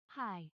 Hi.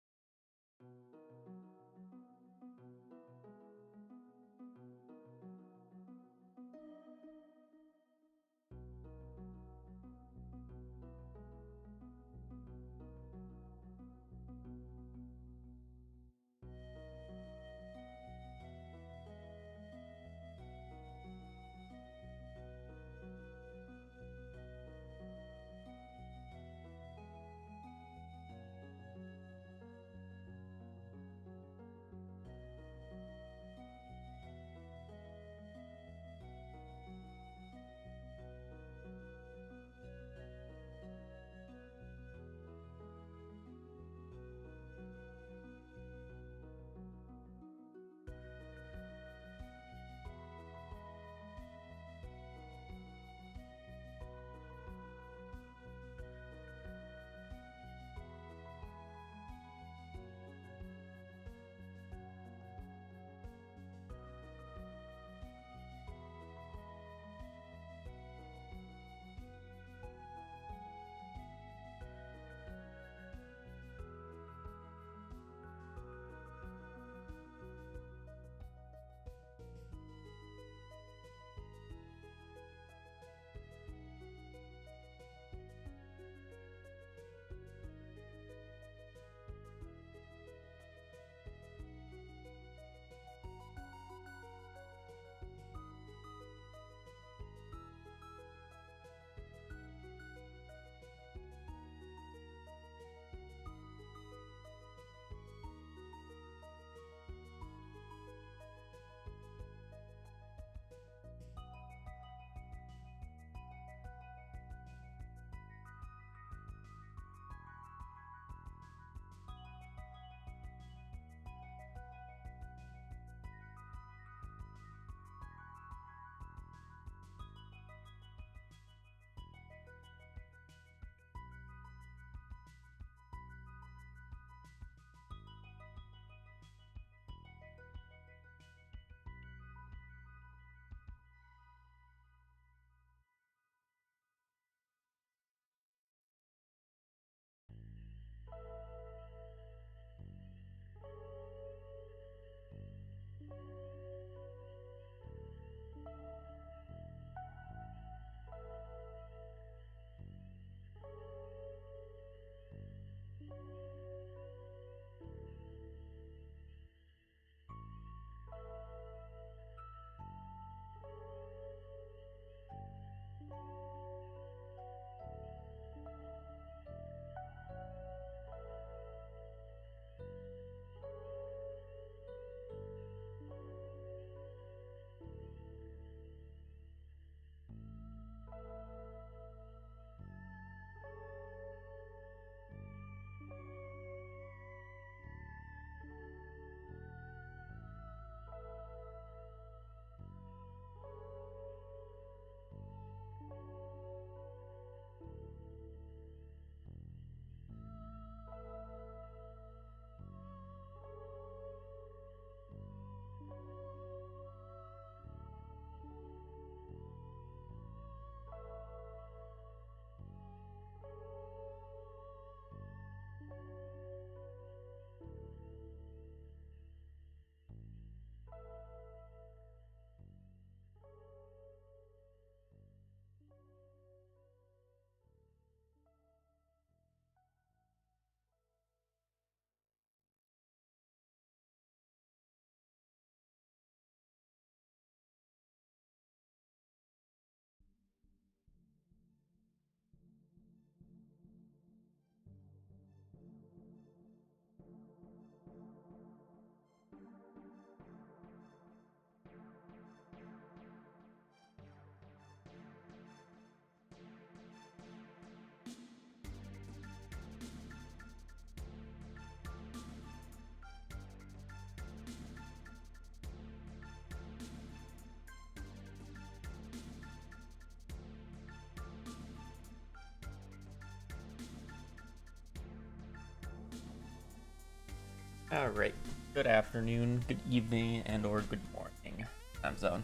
All right. Good afternoon, good evening, and or good morning. Time zone.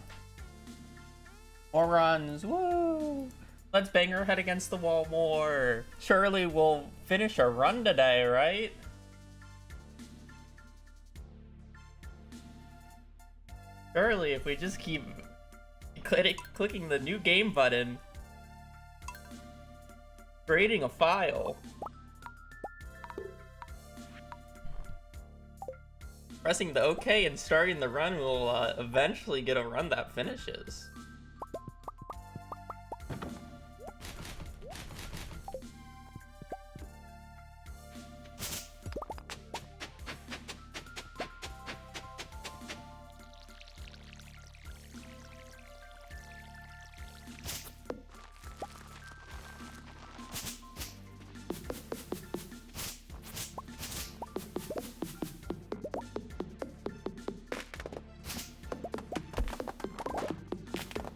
More runs, woo! Let's bang our head against the wall more. Surely we'll finish our run today, right? Surely if we just keep clicking the new game button, creating a file, pressing the OK and starting the run, we'll eventually get a run that finishes.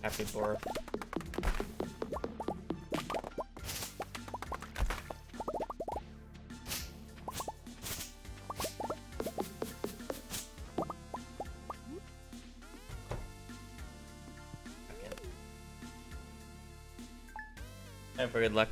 Happy birth. Have good luck.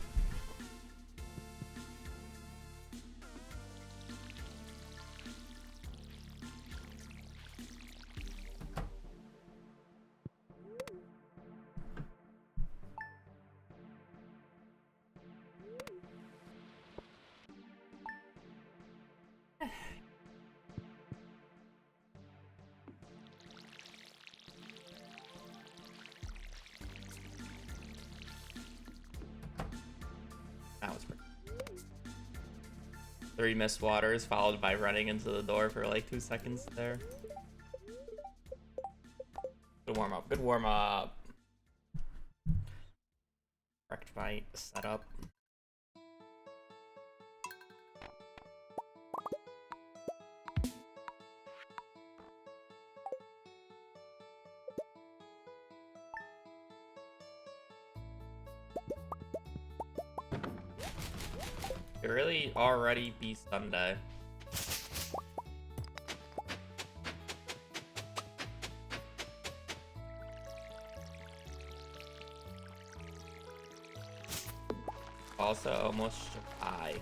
That was pretty. 3 missed waters followed by running into the door for like 2 seconds there. Good warm up. Good warm up. Correct my setup. It really already be Sunday. Also almost July.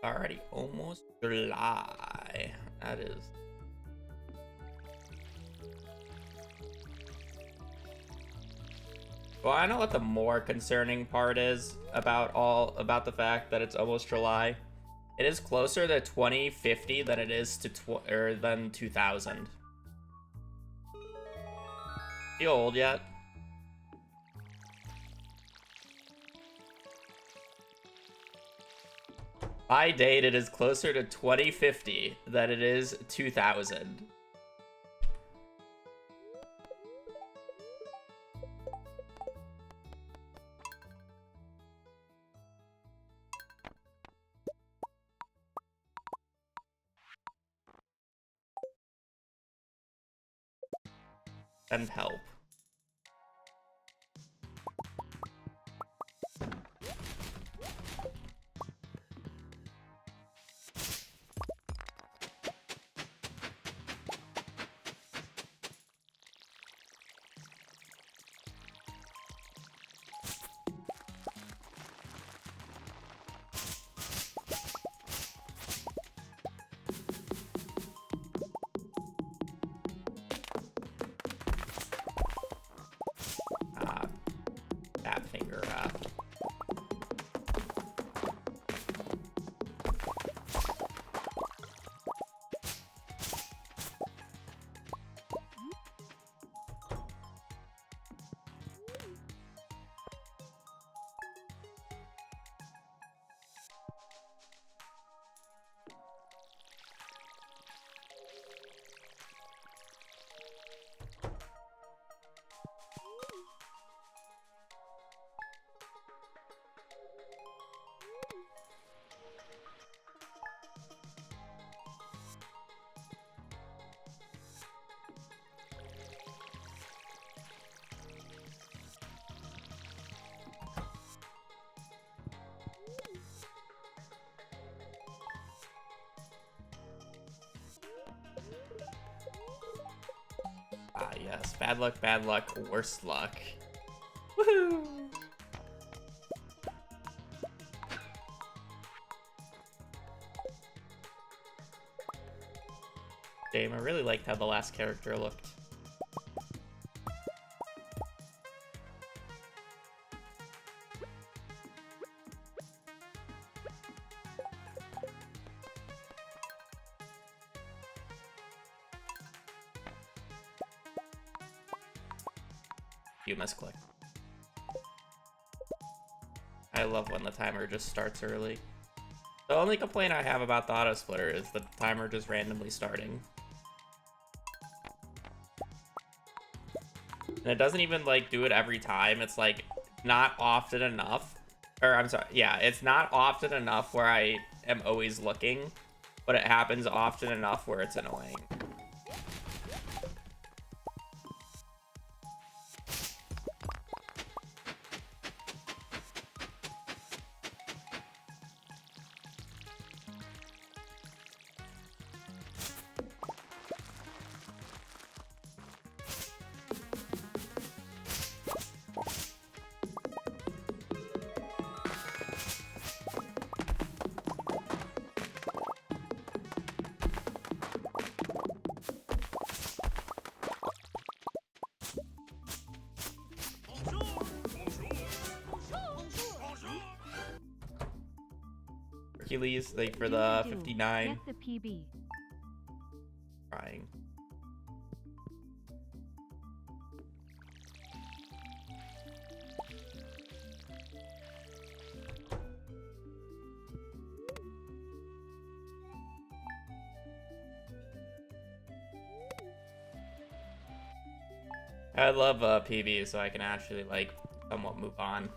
Already almost July. That is. Well, I know what the more concerning part is about the fact that it's almost July. It is closer to 2050 than it is to than 2000. You old yet? By date, it is closer to 2050 than it is 2000. And help. yes. Bad luck, worse luck. Woohoo! Game, I really liked how the last character looked. You misclick. I love when the timer just starts early. The only complaint I have about the auto splitter is the timer just randomly starting. And it doesn't even like do it every time. It's like not often enough. Or I'm sorry, yeah, it's not often enough where I am always looking, but it happens often enough where it's annoying. Hercules, like for the 59. Get the PB. Trying. I love PB, so I can actually like somewhat move on.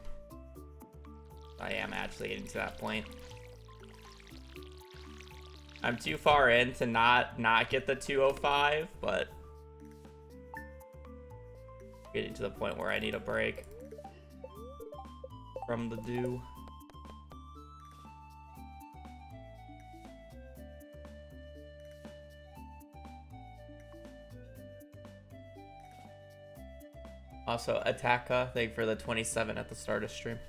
I am actually getting to that point. I'm too far in to not get the 205, but getting to the point where I need a break from the do. Also, Attacka, thank you for the 27 at the start of stream.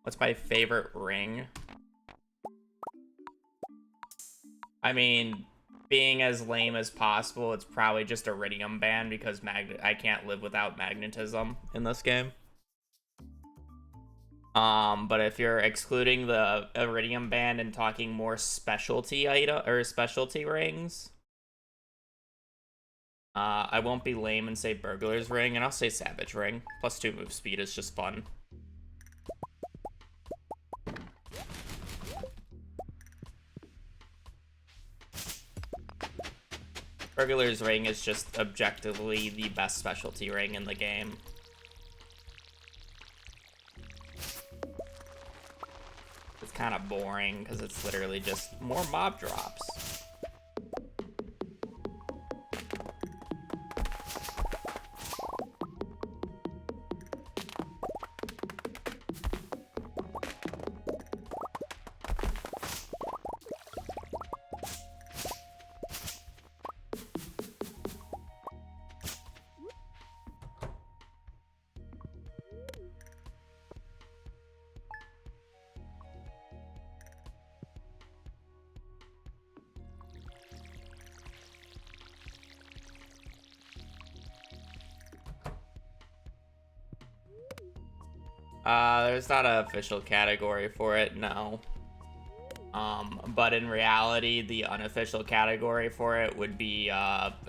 What's my favorite ring? I mean, being as lame as possible, it's probably just Iridium Band because I can't live without magnetism in this game. But if you're excluding the Iridium Band and talking more specialty item or specialty rings, I won't be lame and say Burglar's Ring, and I'll say Savage Ring. +2 move speed is just fun. Burglar's Ring is just objectively the best specialty ring in the game. It's kind of boring because it's literally just more mob drops. There's not an official category for it, no. But in reality, the unofficial category for it would be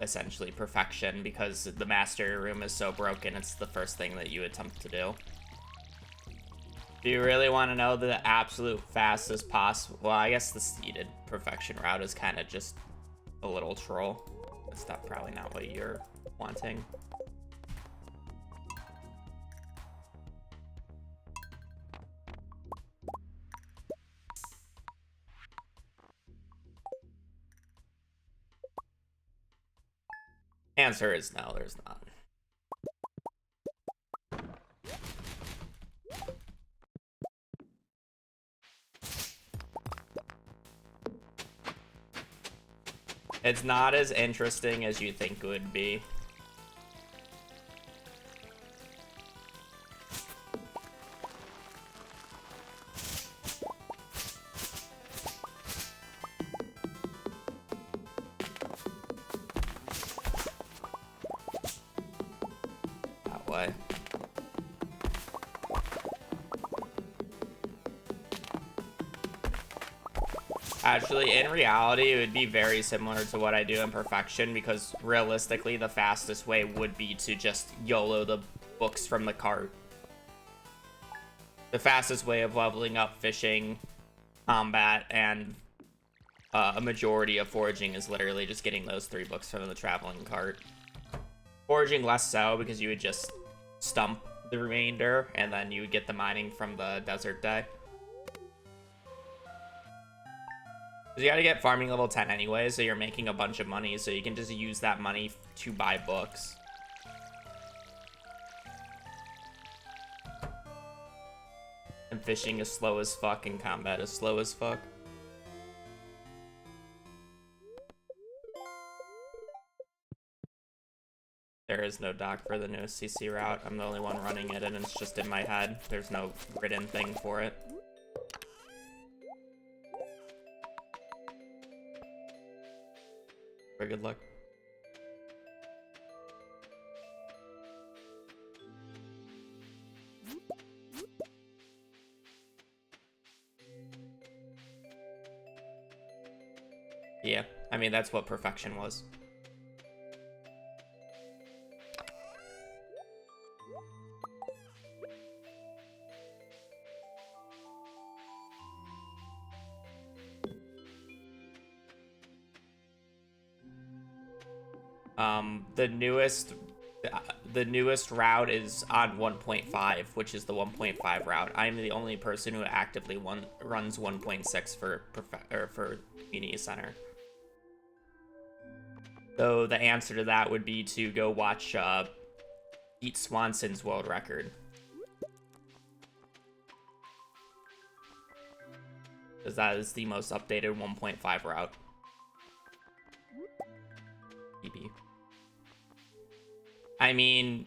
essentially perfection, because the mastery room is so broken, it's the first thing that you attempt to do. Do you really want to know the absolute fastest possible? Well, I guess the seeded perfection route is kind of just a little troll. That's probably not what you're wanting. Answer is no, there's not. It's not as interesting as you think it would be. That way. Actually, in reality, it would be very similar to what I do in Perfection, because realistically, the fastest way would be to just YOLO the books from the cart. The fastest way of leveling up fishing, combat, and a majority of foraging is literally just getting those 3 books from the traveling cart. Foraging less so, because you would just stump the remainder, and then you would get the mining from the desert day. You gotta get farming level 10 anyway, so you're making a bunch of money, so you can just use that money to buy books. And fishing is slow as fuck, and combat is slow as fuck. There is no dock for the newest CC route. I'm the only one running it, and it's just in my head. There's no written thing for it. Very good luck. Yeah, I mean, that's what Perfection was. The newest route is on 1.5, which is the 1.5 route. I'm the only person who actively runs 1.6 for community center. So the answer to that would be to go watch Pete Swanson's world record, because that is the most updated 1.5 route. PB. I mean,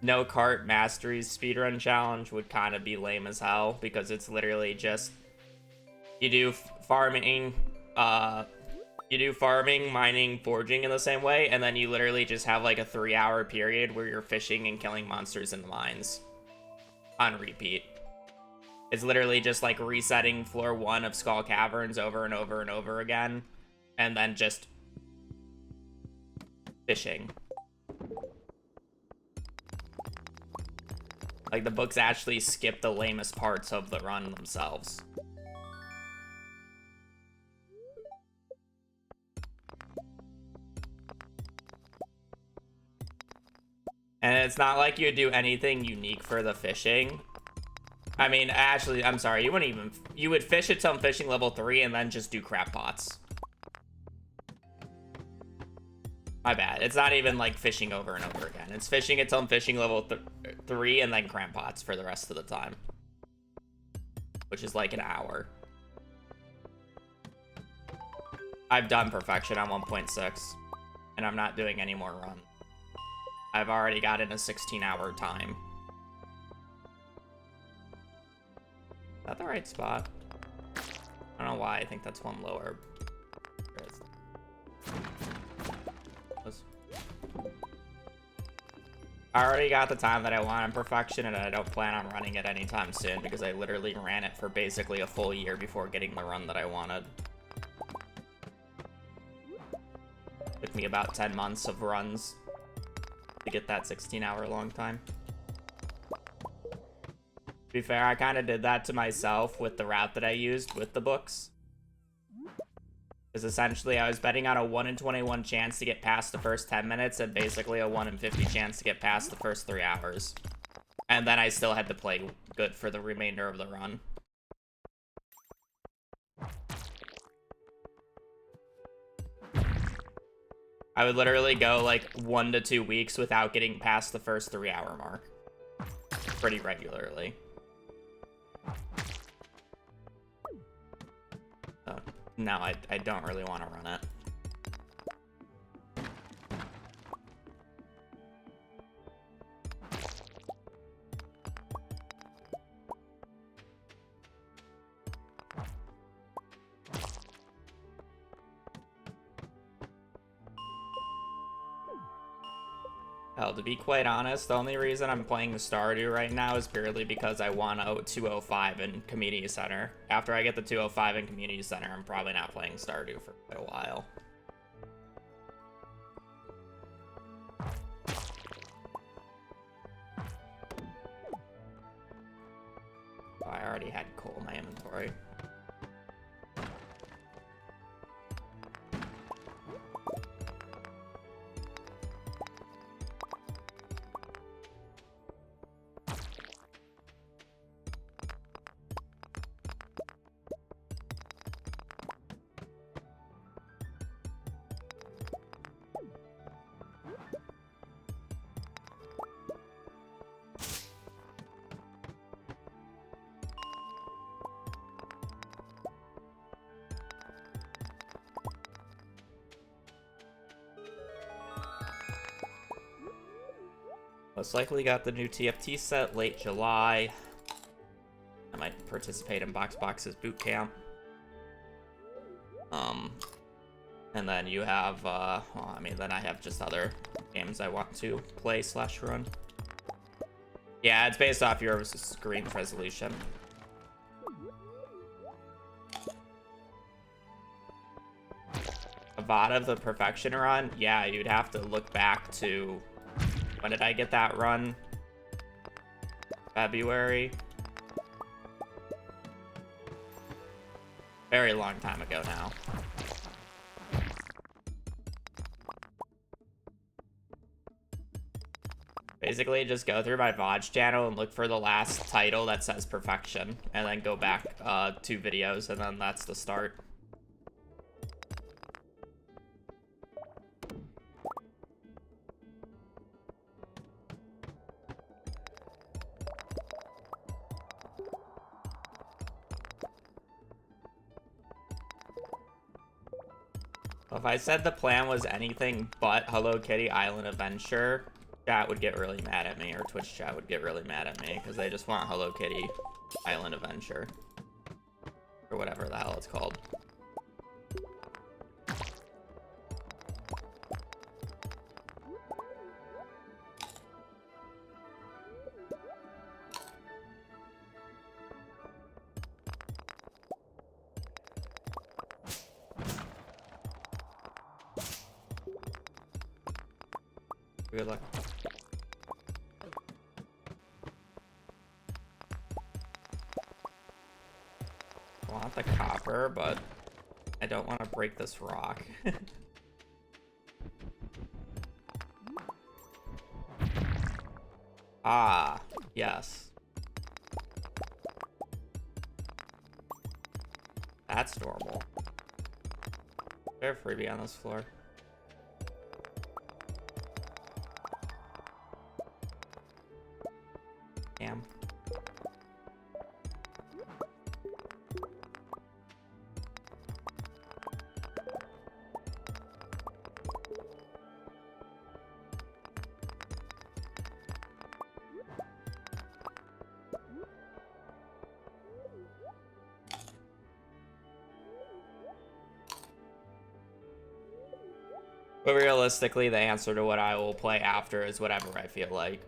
no cart masteries speedrun challenge would kind of be lame as hell, because it's literally just you do farming, mining, foraging in the same way, and then you literally just have like a 3-hour period where you're fishing and killing monsters in the mines on repeat. It's literally just like resetting floor 1 of Skull Caverns over and over and over again, and then just fishing. Like, the books actually skip the lamest parts of the run themselves. And it's not like you do anything unique for the fishing. I mean, actually, I'm sorry, you would fish at some fishing level 3 and then just do crab pots. My bad. It's not even like fishing over and over again. It's fishing at some fishing level 3 and then cram pots for the rest of the time, which is like an hour. I've done Perfection on 1.6, and I'm not doing any more run. I've already got in a 16-hour time. Is that the right spot? I don't know why I think that's one lower. I already got the time that I want in Perfection, and I don't plan on running it anytime soon, because I literally ran it for basically a full year before getting the run that I wanted. Took me about 10 months of runs to get that 16-hour long time. To be fair, I kind of did that to myself with the route that I used with the books. Because essentially I was betting on a 1 in 21 chance to get past the first 10 minutes and basically a 1 in 50 chance to get past the first 3 hours. And then I still had to play good for the remainder of the run. I would literally go like 1 to 2 weeks without getting past the first 3-hour mark. Pretty regularly. So, no, I don't really want to run it. Hell, to be quite honest, the only reason I'm playing Stardew right now is purely because I want a 205 in Community Center. After I get the 205 in Community Center, I'm probably not playing Stardew for quite a while. Oh, I already had coal in my inventory. Most likely got the new TFT set late July. I might participate in Box's boot camp. And then you have, well, I mean, then I have just other games I want to play / run. Yeah, it's based off your screen resolution. A VOD of the perfection run? Yeah, you'd have to look back to, when did I get that run? February? Very long time ago now. Basically, just go through my VOD channel and look for the last title that says perfection, and then go back 2 videos, and then that's the start. If I said the plan was anything but Hello Kitty Island Adventure, chat would get really mad at me, or Twitch chat would get really mad at me, because they just want Hello Kitty Island Adventure. Or whatever the hell it's called. Good luck. I want the copper, but I don't want to break this rock. Ah, yes. That's normal. Is there a freebie on this floor? Damn. But realistically, the answer to what I will play after is whatever I feel like.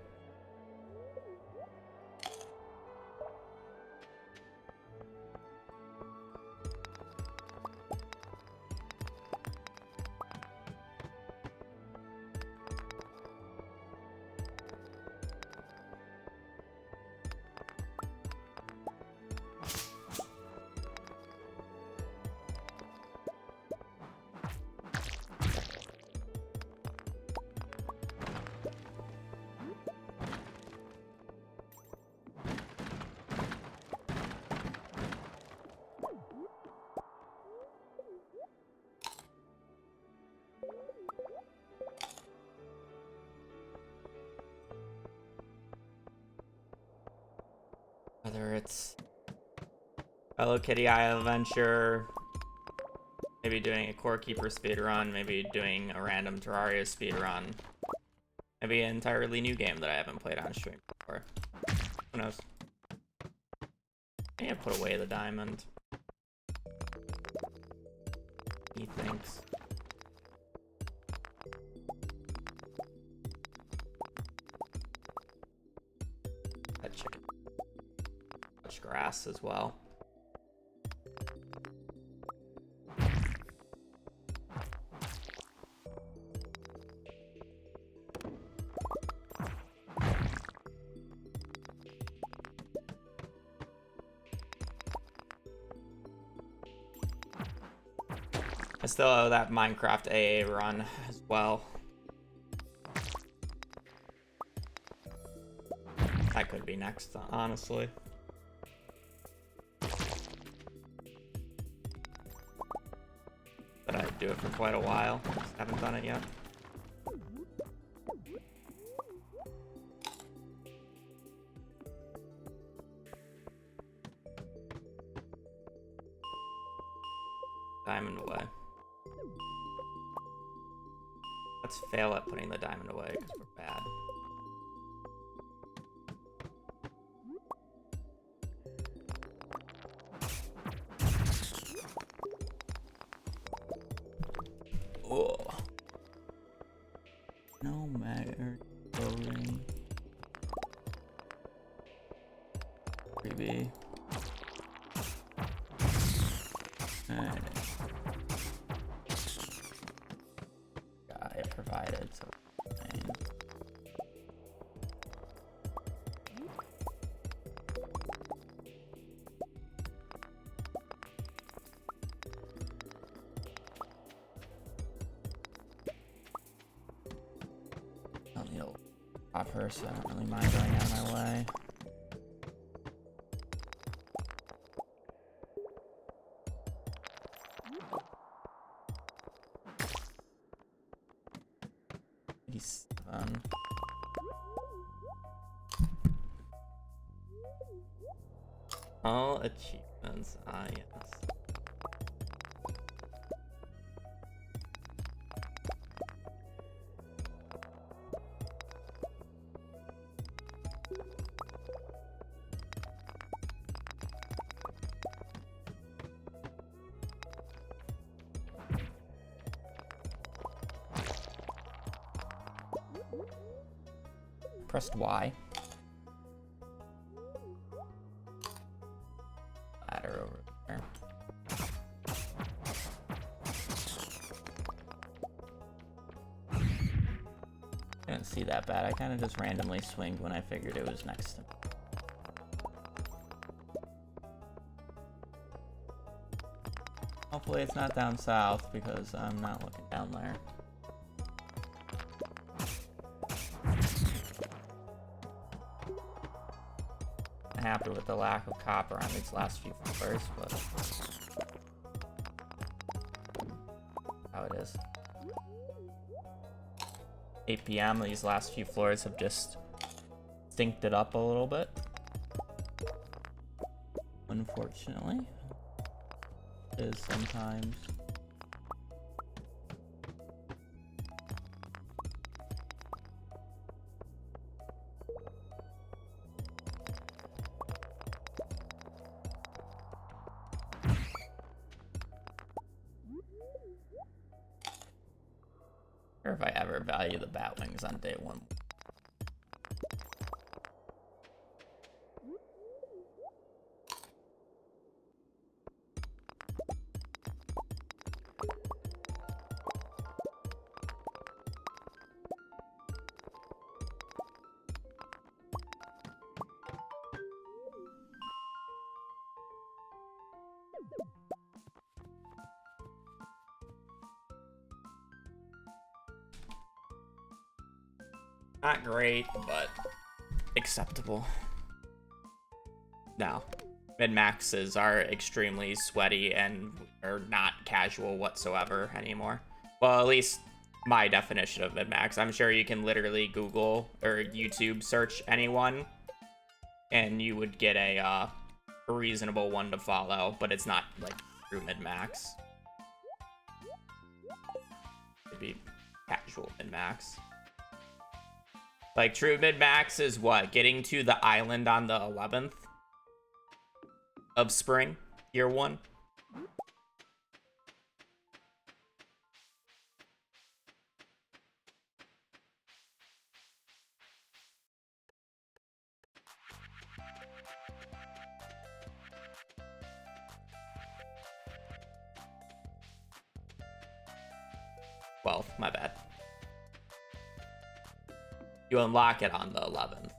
Whether it's Hello Kitty Island Adventure, maybe doing a Core Keeper speedrun, maybe doing a random Terraria speedrun, maybe an entirely new game that I haven't played on stream before. Who knows? I need to put away the diamond. He thinks. grass as well. I still owe that Minecraft AA run as well. That could be next, honestly. But I'd do it for quite a while. Just haven't done it yet. Diamond away. Let's fail at putting the diamond away because we're bad. Oh. No matter. Ring. 3B. Alright. Guy provided, so I'll need a offer, so I don't really mind going out of my way. All achievements, yes. Pressed Y. Ladder over there. I didn't see that bad. I kind of just randomly swinged when I figured it was next to me. Hopefully it's not down south because I'm not looking down there. Happy with the lack of copper on these last few floors, but how it is. 8 p.m. These last few floors have just synced it up a little bit. Unfortunately, it is sometimes. If I ever value the bat wings on day one. Not great, but acceptable. No. Min-maxes are extremely sweaty and are not casual whatsoever anymore. Well, at least my definition of min-max. I'm sure you can literally Google or YouTube search anyone and you would get a reasonable one to follow, but it's not like true min-max. It'd be casual min-max. Like, true mid-max is what? Getting to the island on the 11th of spring, year 1? 12th, my bad. You unlock it on the 11th.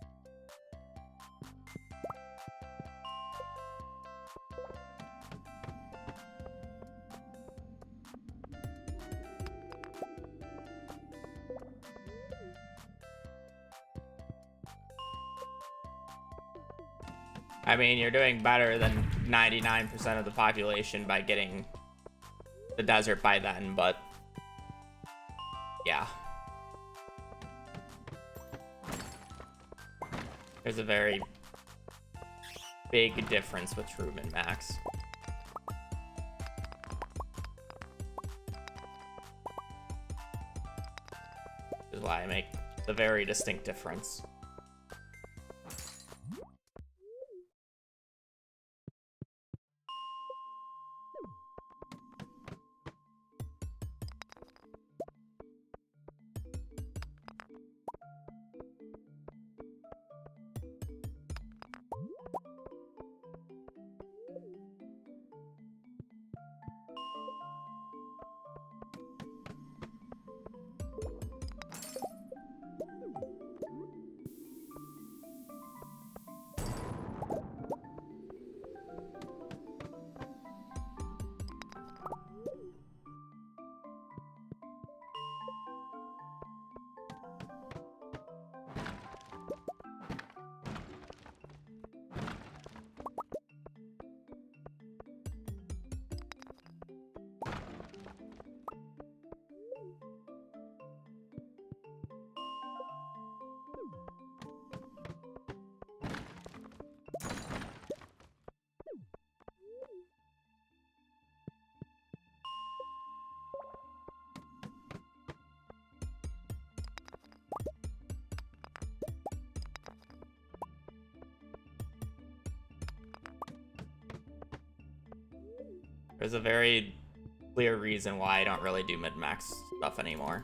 I mean, you're doing better than 99% of the population by getting the desert by then, but yeah. There's a very big difference with true min-max. Which is why I make the very distinct difference. There's a very clear reason why I don't really do mid-max stuff anymore.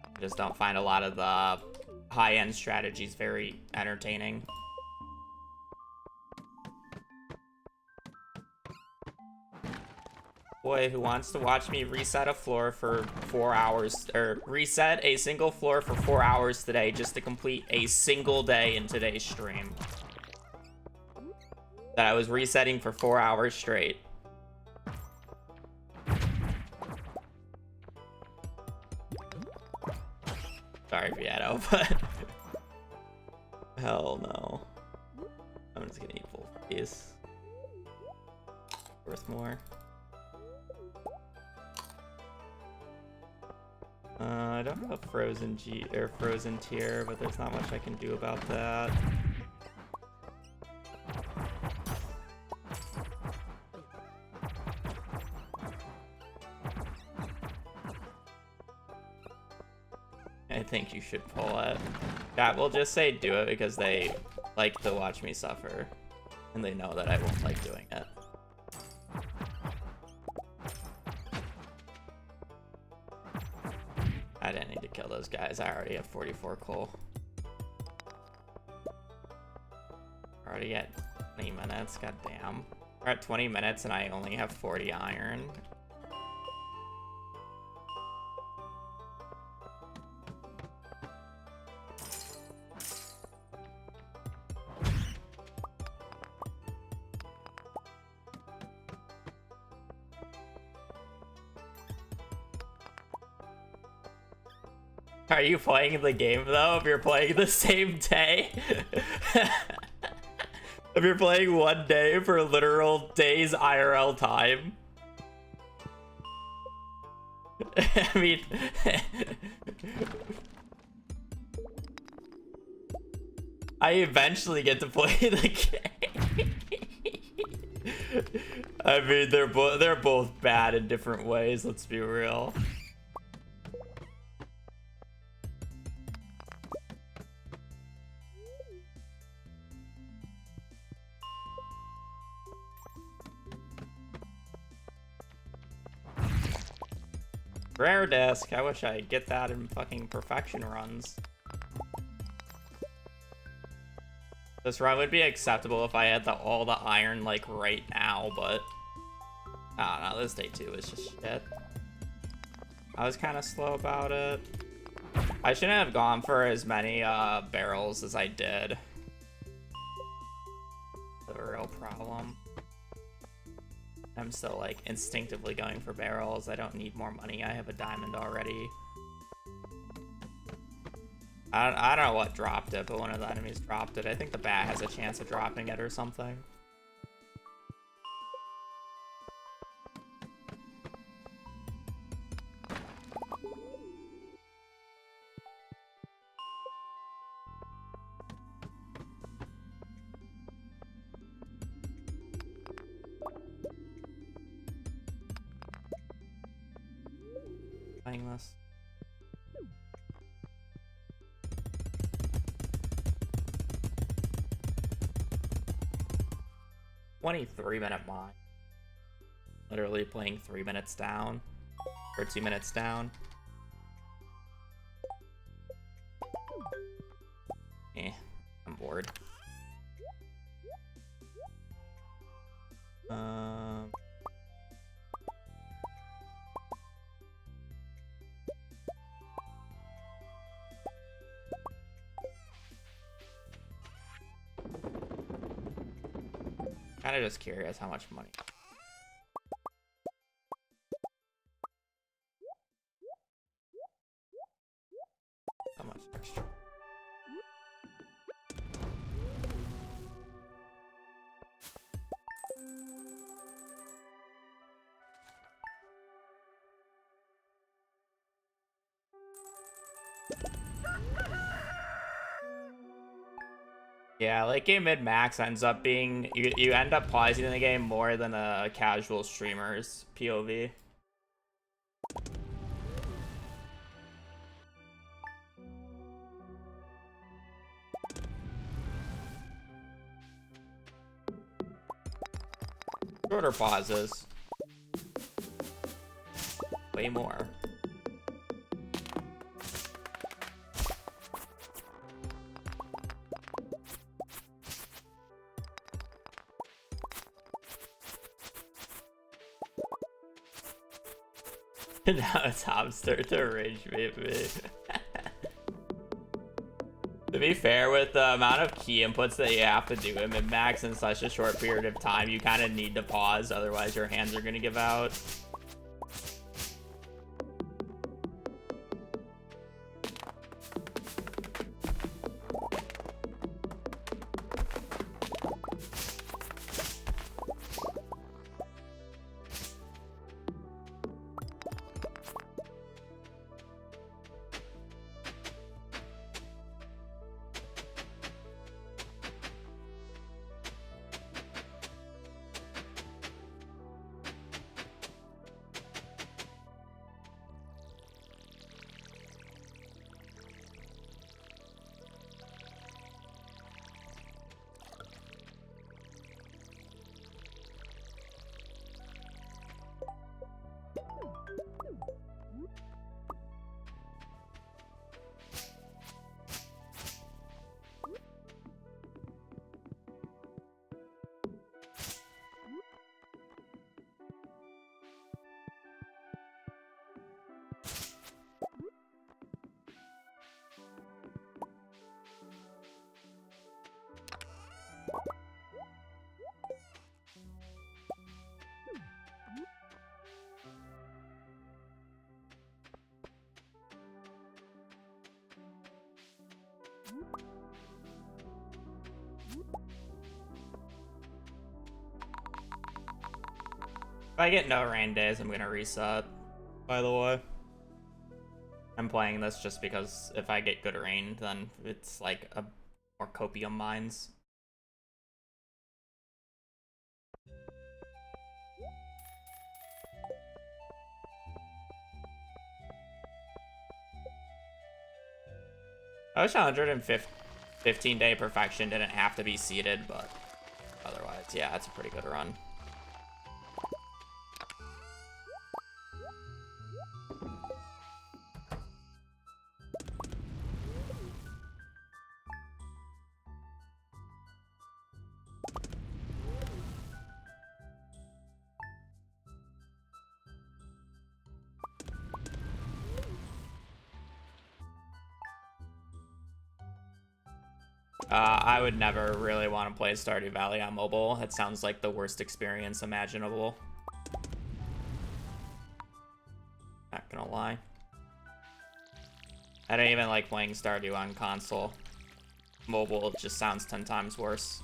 I just don't find a lot of the high-end strategies very entertaining. Boy, who wants to watch me reset a floor for 4 hours, or reset a single floor for 4 hours today just to complete a single day in today's stream that I was resetting for 4 hours straight. Sorry, Vieto, but hell no. I'm just gonna eat both of these. Worth more. I don't have a frozen frozen tier, but there's not much I can do about that. I think you should pull it. Chat will just say do it because they like to watch me suffer, and they know that I won't like doing it. I didn't need to kill those guys. I already have 44 coal. Already at 20 minutes. God damn. We're at 20 minutes and I only have 40 iron. Are you playing the game though? If you're playing the same day? If you're playing one day for literal days IRL time? I mean... I eventually get to play the game. I mean, they're both bad in different ways, let's be real. Rare disc. I wish I'd get that in fucking perfection runs. This run would be acceptable if I had all the iron like right now, but I don't know, this day 2 is just shit. I was kind of slow about it. I shouldn't have gone for as many barrels as I did. The real problem. I'm still like instinctively going for barrels. I don't need more money. I have a diamond already. I don't know what dropped it, but one of the enemies dropped it. I think the bat has a chance of dropping it or something. Playing this. "23-minute mine." Literally playing 3 minutes down. Or 2 minutes down. I'm bored. Kinda just curious how much money. How much extra? Yeah, late game mid-max ends up being... You end up pausing the game more than a casual streamer's POV. Shorter pauses. Way more. Now it's hamster to rage baby. To be fair, with the amount of key inputs that you have to do in mid-max in such a short period of time, you kind of need to pause, otherwise your hands are going to give out. If I get no rain days, I'm gonna reset, by the way. I'm playing this just because if I get good rain, then it's like a more copium mines. I wish 115-day perfection didn't have to be seeded, but otherwise, yeah, it's a pretty good run. I would never really want to play Stardew Valley on mobile. It sounds like the worst experience imaginable. Not gonna lie. I don't even like playing Stardew on console. Mobile just sounds 10 times worse.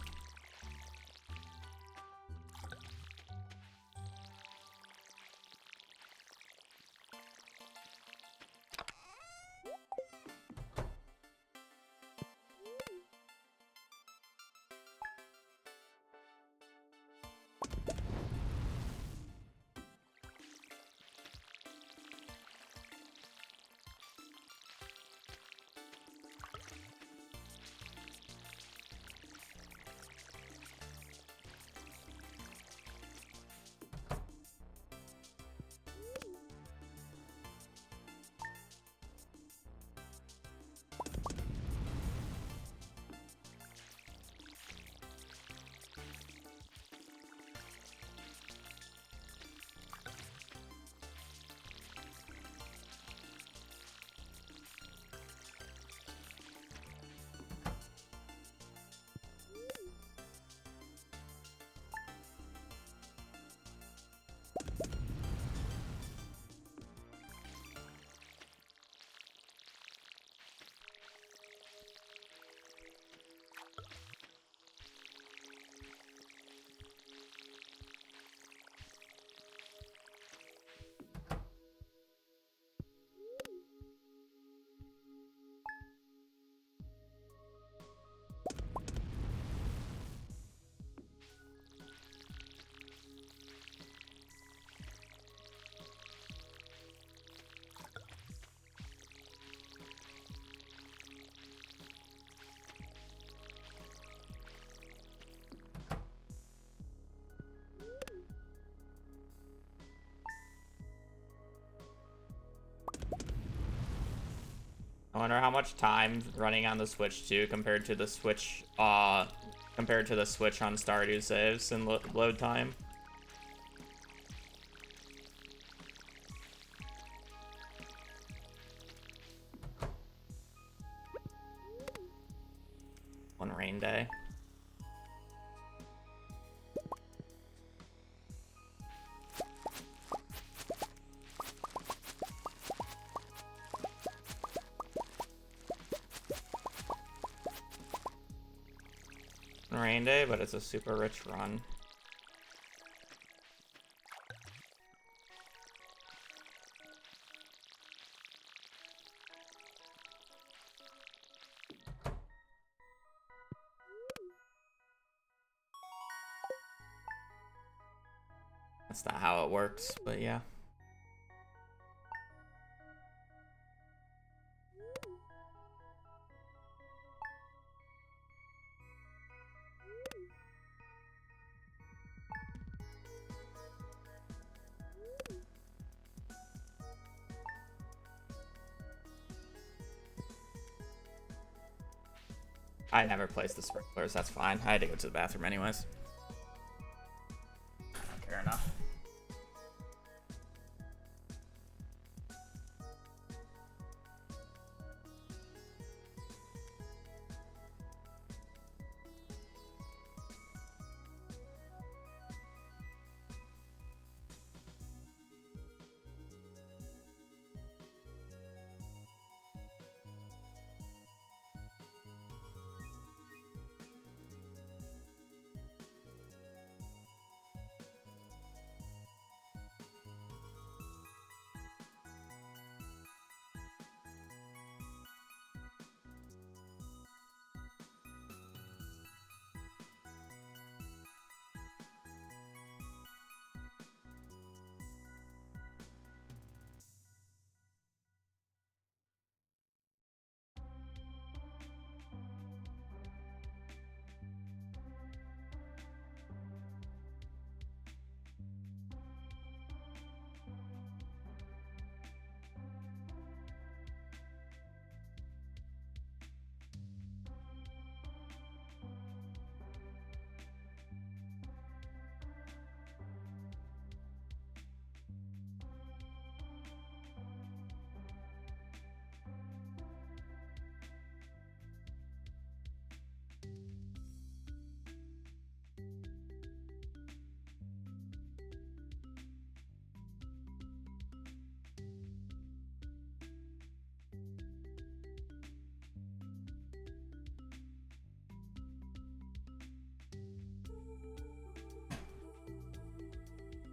I wonder how much time running on the Switch 2 compared to the Switch on Stardew saves and load time. One rain day. Rain day, but it's a super rich run. That's not how it works, but yeah. I never placed the sprinklers, that's fine. I had to go to the bathroom anyways. I don't care enough.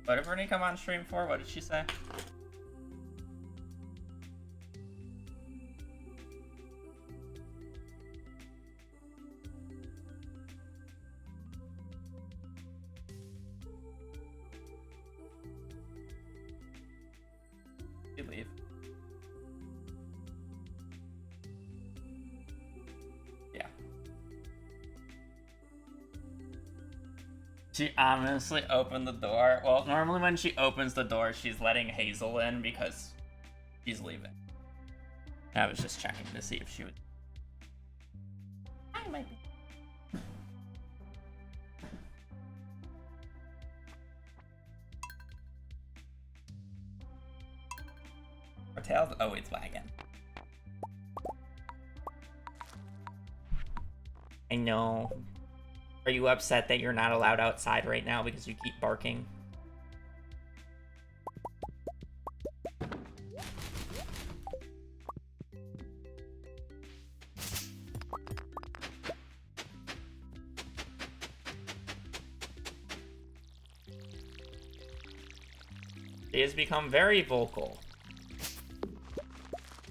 What did Brittany come on stream for? What did she say? You leave. Yeah. She honestly opened the door. Well, normally when she opens the door, she's letting Hazel in because she's leaving. I was just checking to see if she would. I might be. Our tails. Oh, it's lagging. I know. Are you upset that you're not allowed outside right now because you keep barking? She has become very vocal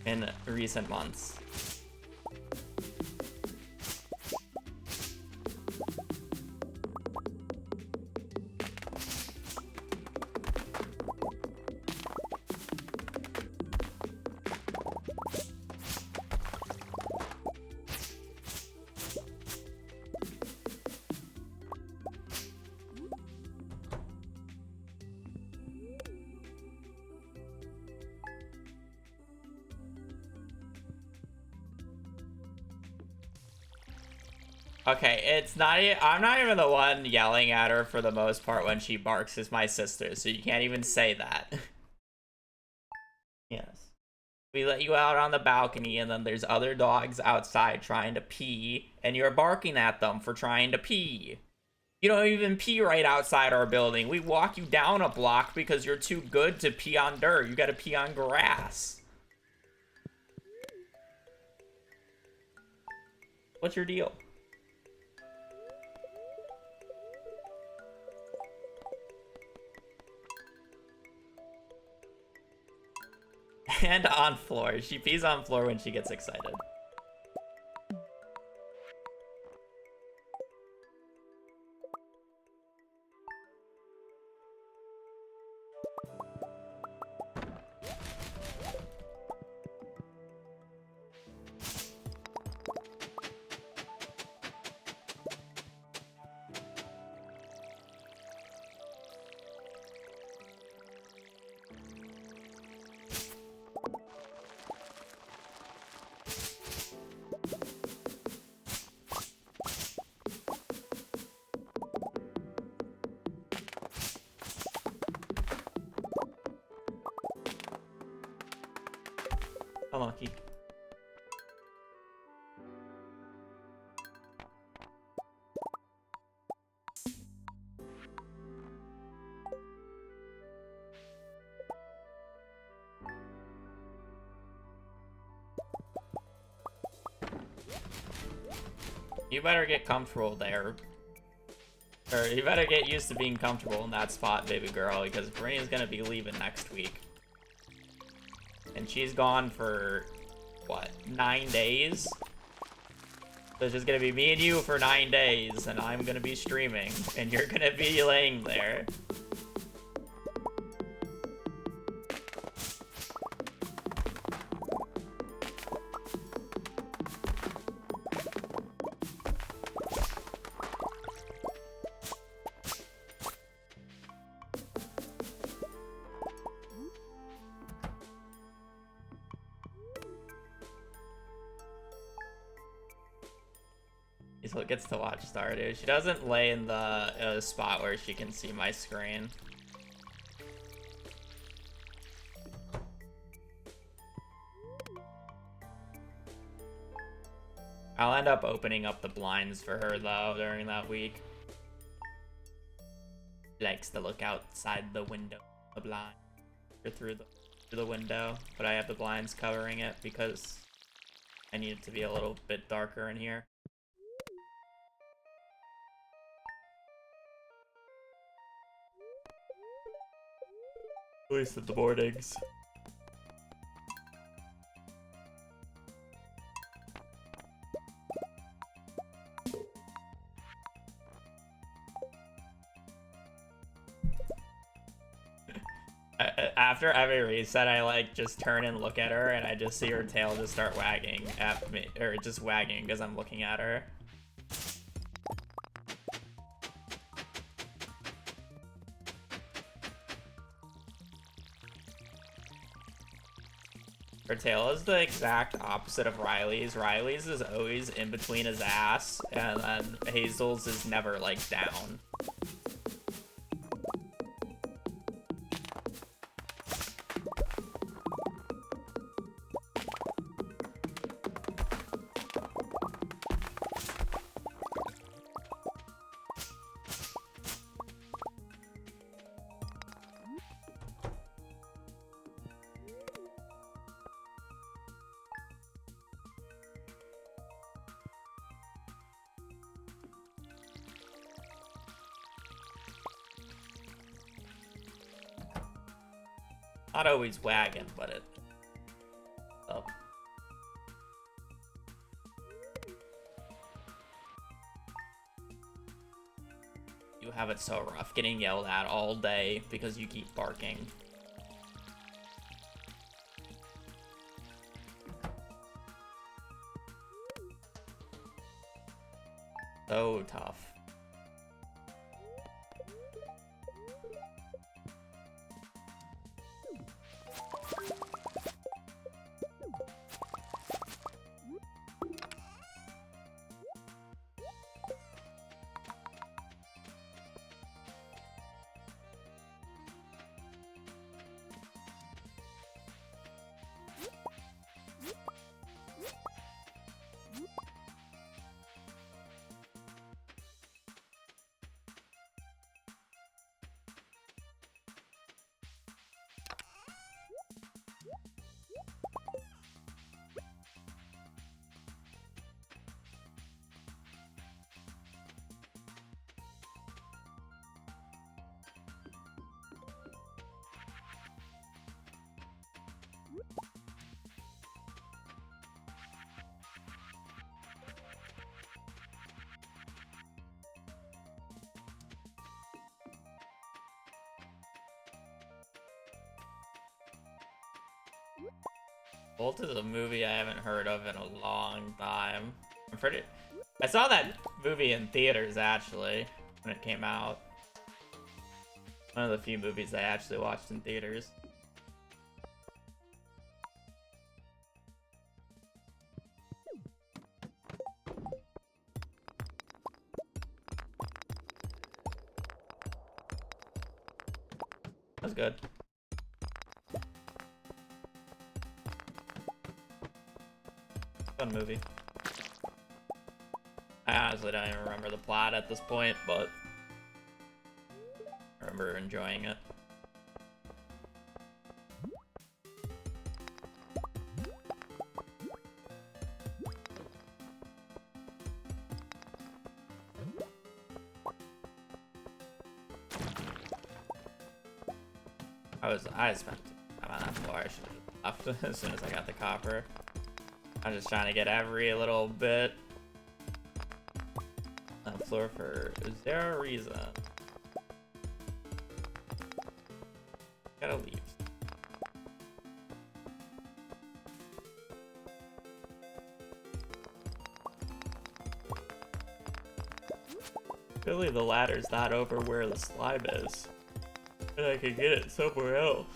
in recent months. Okay, it's not. I'm not even the one yelling at her for the most part when she barks. It's my sister, so you can't even say that. Yes. We let you out on the balcony, and then there's other dogs outside trying to pee, and you're barking at them for trying to pee. You don't even pee right outside our building. We walk you down a block because you're too good to pee on dirt. You gotta pee on grass. What's your deal? And on floor. She pees on floor when she gets excited. Unlucky. You better get comfortable there. Or you better get used to being comfortable in that spot, baby girl, because Brittany's gonna be leaving next week. And she's gone for, what, 9 days? So it's just gonna be me and you for 9 days, and I'm gonna be streaming, and you're gonna be laying there. Hazel gets to watch Stardew. She doesn't lay in the spot where she can see my screen. I'll end up opening up the blinds for her though during that week. She likes to look outside the window, the blind, or through the window, but I have the blinds covering it because I need it to be a little bit darker in here. At least in the mornings. After every reset, I like just turn and look at her, and I just see her tail just start wagging at me, or just wagging because I'm looking at her. Her tail is the exact opposite of Riley's. Riley's is always in between his ass, and then Hazel's is never like down. Not always wagging, but it up. You have it so rough getting yelled at all day because you keep barking. So tough. Bolt is a movie I haven't heard of in a long time. I saw that movie in theaters, actually, when it came out. One of the few movies I actually watched in theaters. That was good. Fun movie. I honestly don't even remember the plot at this point, but I remember enjoying it. I spent time on that floor. I should have left as soon as I got the copper. I'm just trying to get every little bit on the floor for zero reason. Gotta leave. Clearly the ladder's not over where the slime is. And I could get it somewhere else.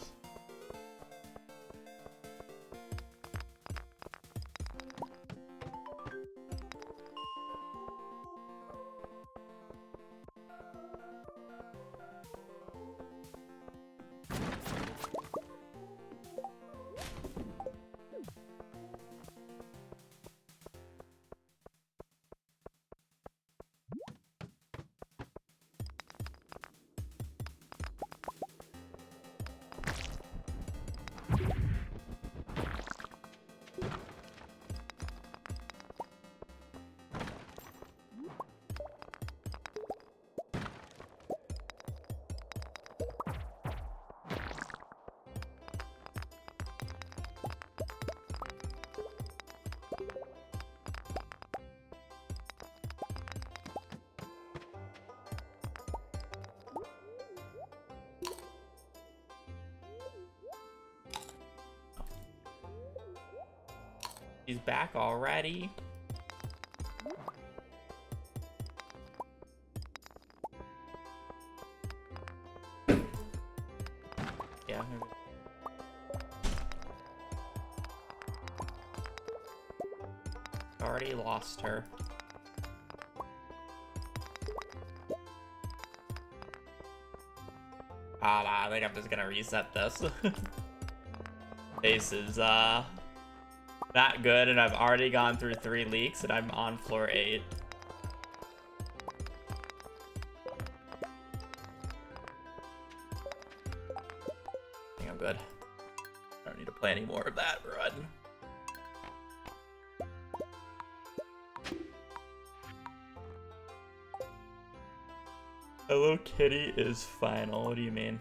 she's back already. Yeah. Already lost her. Ah, nah, I think I'm just gonna reset this. This is not good, and I've already gone through 3 leaks, and I'm on floor 8. I think I'm good. I don't need to play any more of that run. Hello Kitty is final. What do you mean?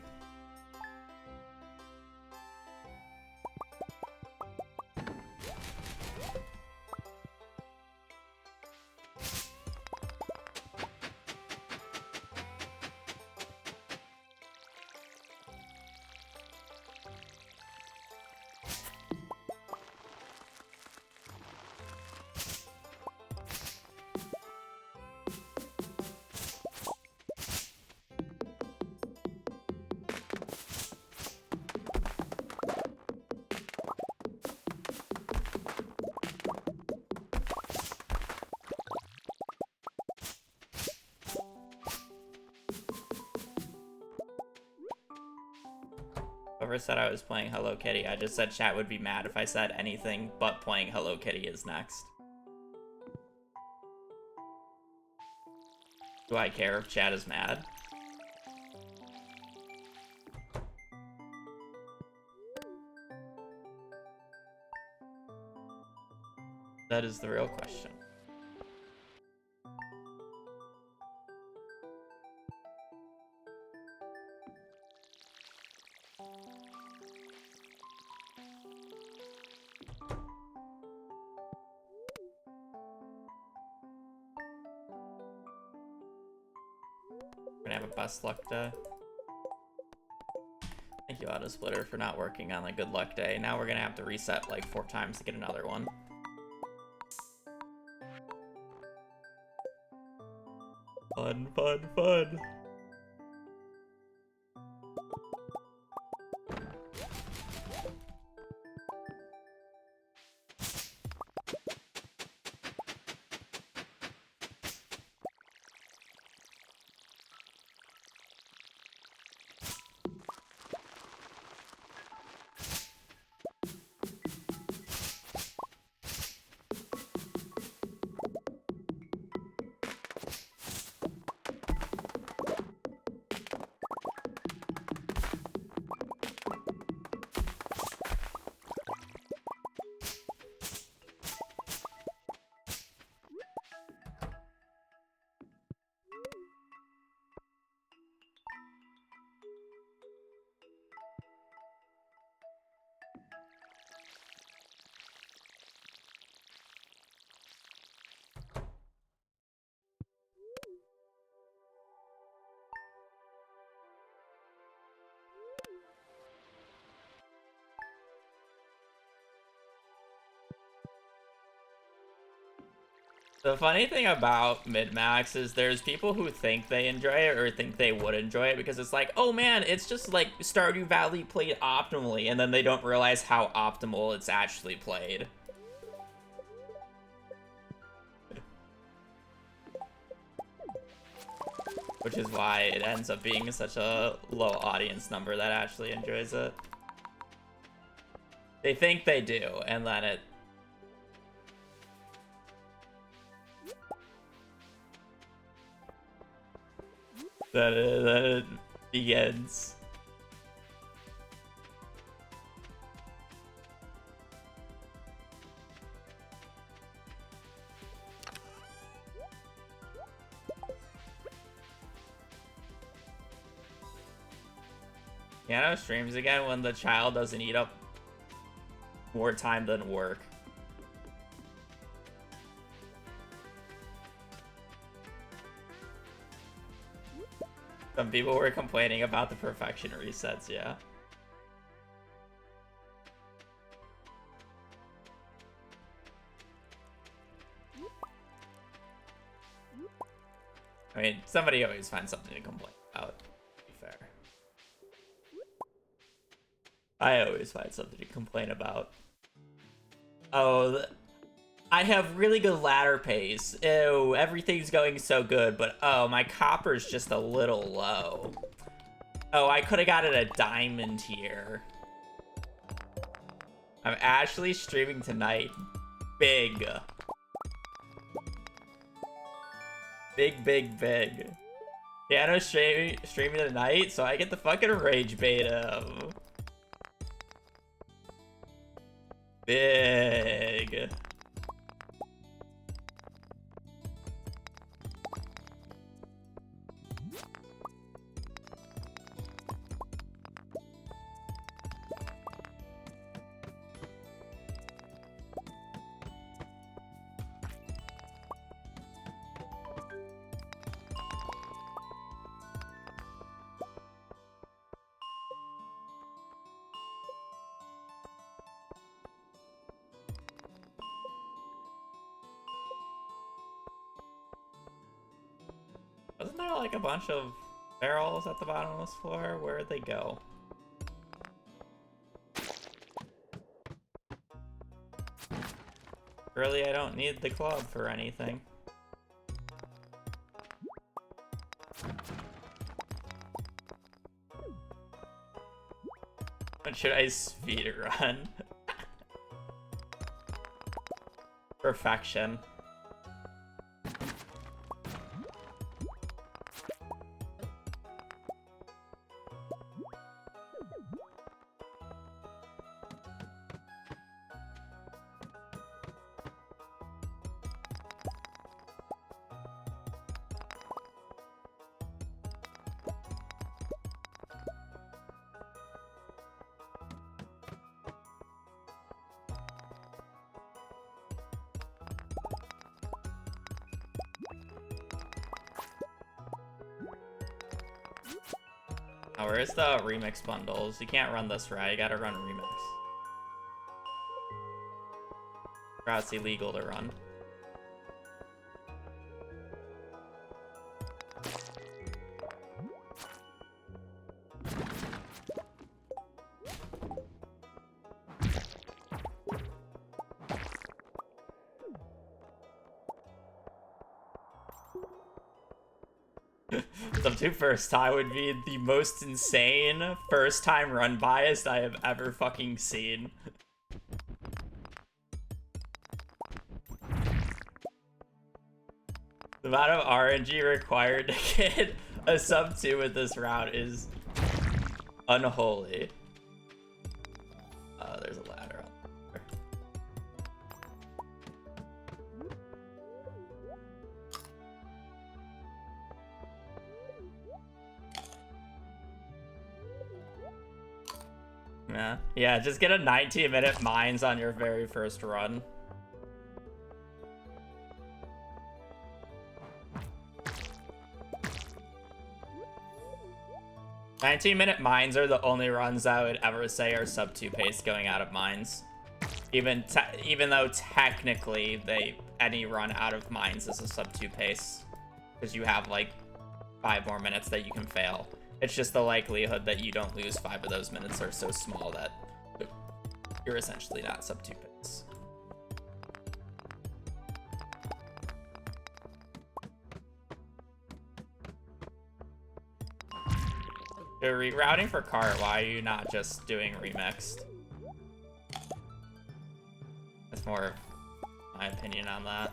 Whoever said I was playing Hello Kitty, I just said chat would be mad if I said anything but playing Hello Kitty is next. Do I care if chat is mad? That is the real question. We're gonna have a best luck day. Thank you, Auto Splitter, for not working on the good luck day. Now we're gonna have to reset like 4 times to get another one. Fun, fun, fun. The funny thing about mid-max is there's people who think they enjoy it or think they would enjoy it because it's like, oh man, it's just like Stardew Valley played optimally, and then they don't realize how optimal it's actually played. Which is why it ends up being such a low audience number that actually enjoys it. They think they do, and then it... Then it begins. Piano streams again when the child doesn't eat up more time than work. Some people were complaining about the perfection resets, yeah. mean, somebody always finds something to complain about, to be fair. I always find something to complain about. Oh, I have really good ladder pace. Ew, everything's going so good, but oh, my copper's just a little low. Oh, I could have gotten a diamond here. I'm actually streaming tonight. Big. Big. Piano's streaming tonight, so I get the fucking rage beta. Big. Wasn't there like a bunch of barrels at the bottom of this floor? Where'd they go? Really, I don't need the club for anything. What should I speedrun? Perfection. Oh, where's the remix bundles? You can't run this right, you gotta run remix. Route's illegal to run. Sub 2 first time would be the most insane first time run bias I have ever fucking seen. The amount of RNG required to get a sub 2 with this route is unholy. There's a ladder up there. Yeah, just get a 19-minute mines on your very first run. "19-minute mines are the only runs I would ever say are sub 2 pace going out of mines. Even though technically any run out of mines is a sub 2 pace. Because you have like 5 more minutes that you can fail. It's just the likelihood that you don't lose 5 of those minutes are so small that you're essentially not sub 2 pace. You're rerouting for cart, why are you not just doing remixed? That's more of my opinion on that.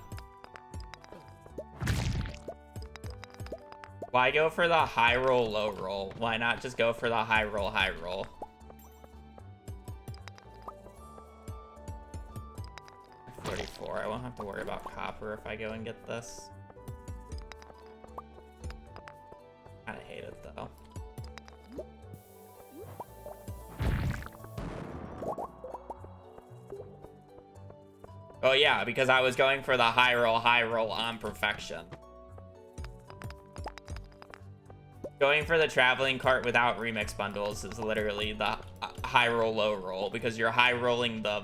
Why go for the high roll, low roll? Why not just go for the high roll, high roll? I won't have to worry about copper if I go and get this. Kinda hate it though. Oh yeah, because I was going for the high roll on perfection. Going for the traveling cart without remix bundles is literally the high roll, low roll, because you're high rolling the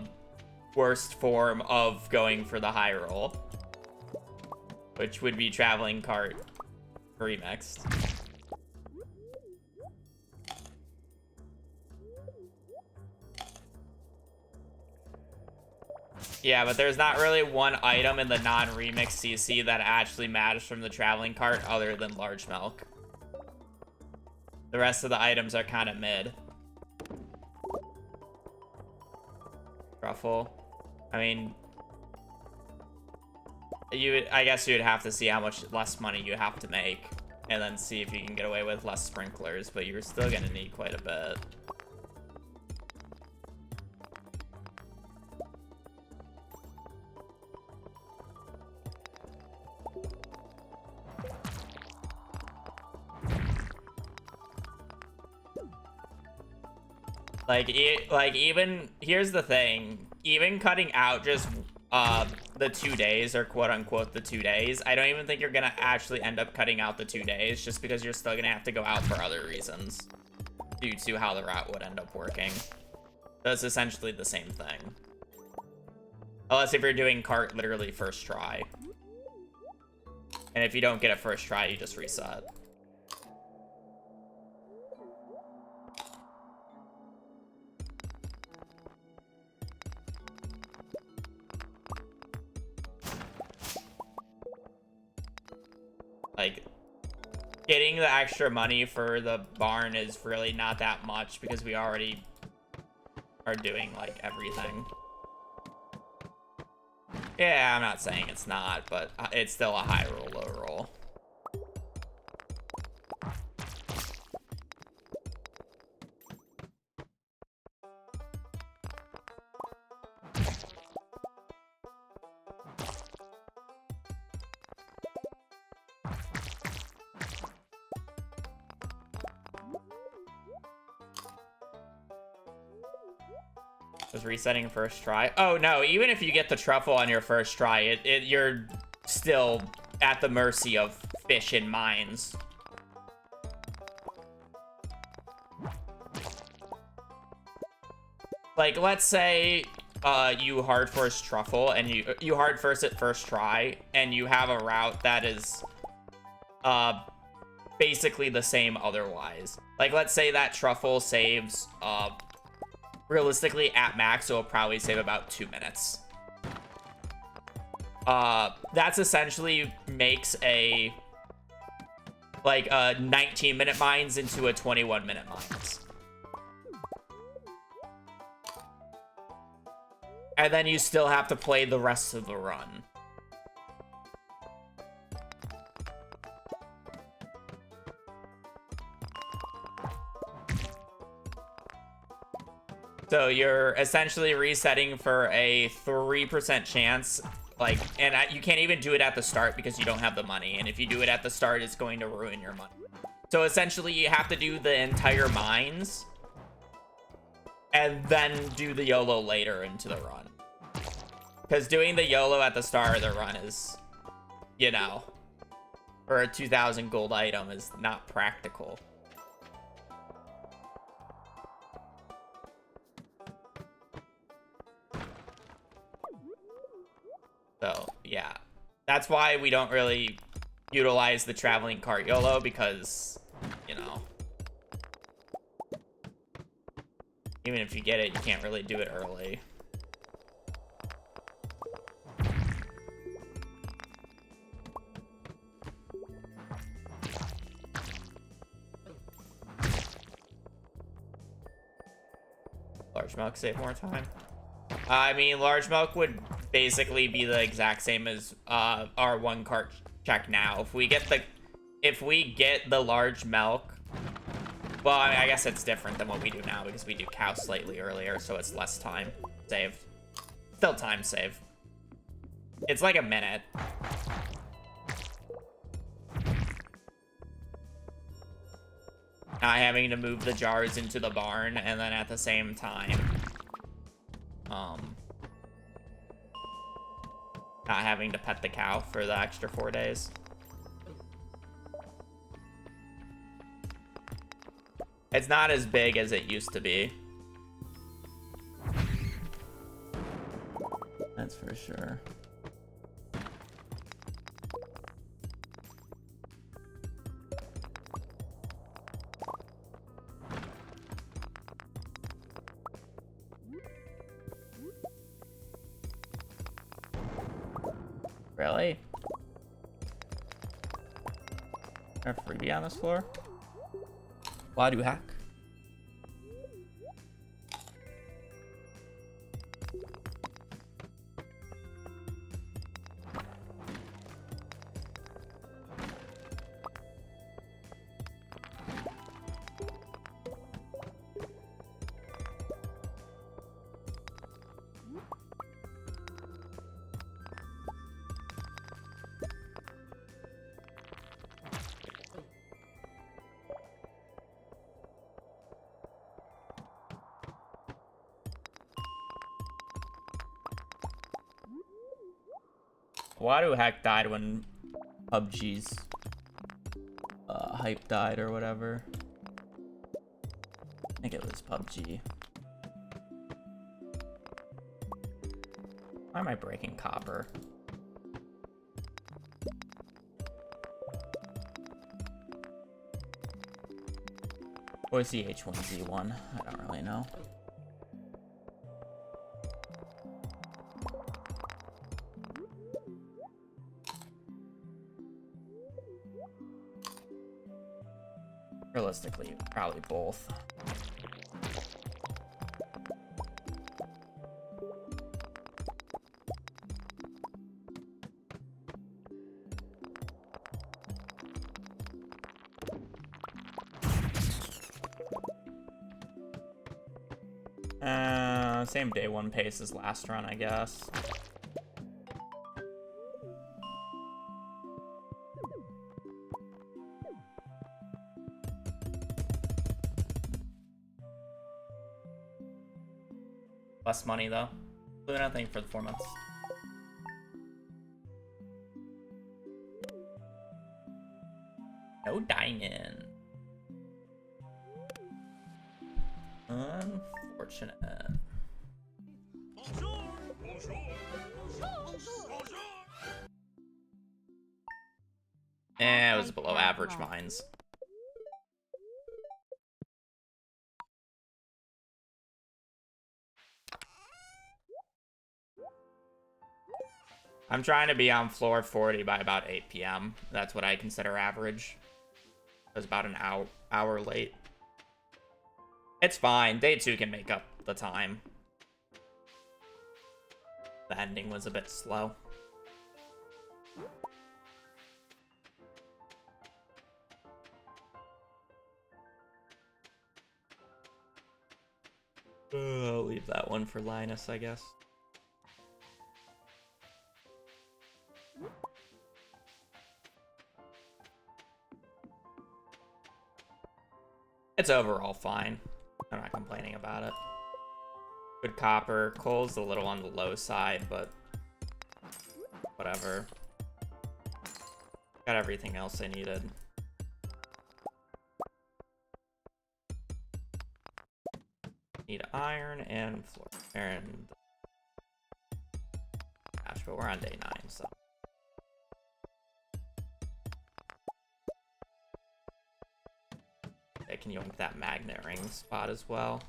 worst form of going for the high roll, which would be traveling cart remixed. Yeah, but there's not really one item in the non-remix CC that actually matters from the traveling cart other than large milk. The rest of the items are kind of mid. Truffle. I mean, I guess you'd have to see how much less money you have to make and then see if you can get away with less sprinklers, but you're still gonna need quite a bit. Like even, here's the thing, even cutting out just the 2 days, or quote unquote the 2 days, I don't even think you're gonna actually end up cutting out the 2 days, just because you're still gonna have to go out for other reasons due to how the route would end up working. So it's essentially the same thing. Unless if you're doing cart literally first try. And if you don't get it first try, you just reset. Like, getting the extra money for the barn is really not that much because we already are doing, like, everything. Yeah, I'm not saying it's not, but it's still a high roll, low roll. Was resetting first try? Oh no, even if you get the truffle on your first try, you're still at the mercy of fish in mines. Like, let's say you hard force truffle and you hard force it first try and you have a route that is basically the same otherwise. Like, let's say that truffle saves realistically at max, it'll probably save about 2 minutes. That's essentially makes a 19-minute mines into a 21-minute mines. And then you still have to play the rest of the run. So you're essentially resetting for a 3% chance, like, and you can't even do it at the start because you don't have the money. And if you do it at the start, it's going to ruin your money. So essentially you have to do the entire mines and then do the YOLO later into the run. Because doing the YOLO at the start of the run is, you know, for a 2,000 gold item is not practical. So, yeah. That's why we don't really utilize the traveling cart YOLO, because, you know, even if you get it, you can't really do it early. Large milk save more time. I mean, large milk would basically be the exact same as our one cart check now. If we get the large milk, well, I mean, I guess it's different than what we do now because we do cow slightly earlier, so it's less time saved. Still time save. It's like a minute. Not having to move the jars into the barn and then at the same time, not having to pet the cow for the extra 4 days. It's not as big as it used to be. That's for sure. Really? Is there a freebie on this floor? Why do hack? Why do hack died when PUBG's hype died or whatever? I think it was PUBG. Why am I breaking copper? Or is the H1Z1? I don't really know. Realistically, probably both. Same day one pace as last run, I guess. Less money though. Really nothing for the 4 months. No diamond. Unfortunate. It was below average mines. I'm trying to be on floor 40 by about 8 p.m. That's what I consider average. I was about an hour late. It's fine. Day 2 can make up the time. The ending was a bit slow. I'll leave that one for Linus, I guess. It's overall fine. I'm not complaining about it. Good copper. Coal's a little on the low side, but whatever. Got everything else I needed. Need iron and floor. And gosh, but we're on day 9, so. I can yoink that magnet ring spot as well.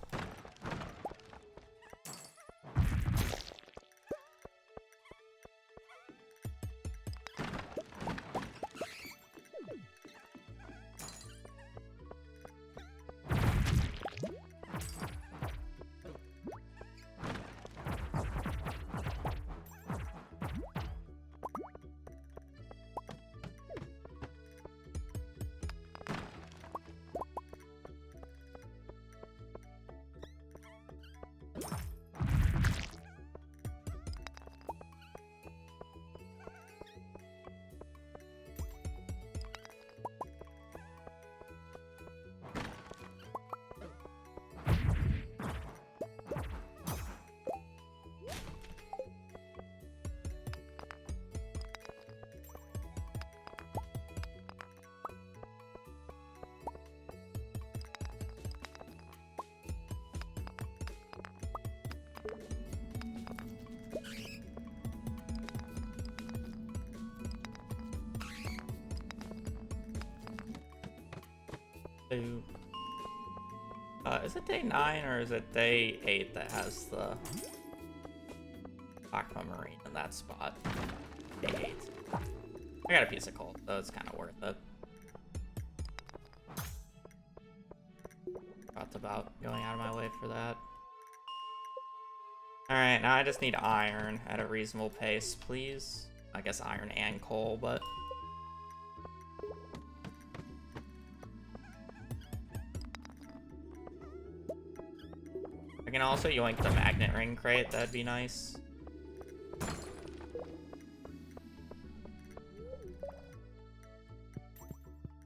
Is it day 9 or is it day 8 that has the Aquamarine in that spot? Day 8. I got a piece of coal, so it's kind of worth it. Thought about going out of my way for that. Alright, now I just need iron at a reasonable pace, please. I guess iron and coal, but... I can also yoink the magnet ring crate, that'd be nice.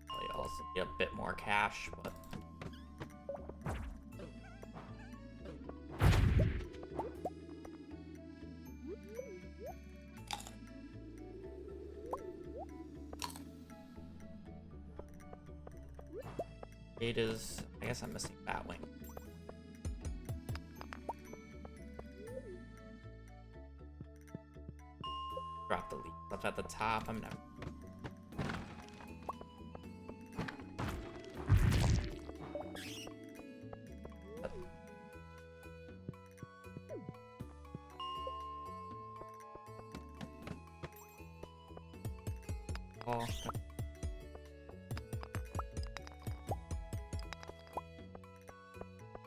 Probably also need a bit more cash, but... It is... I guess I'm missing that wing. Drop the leaf up at the top. I'm never... Oh.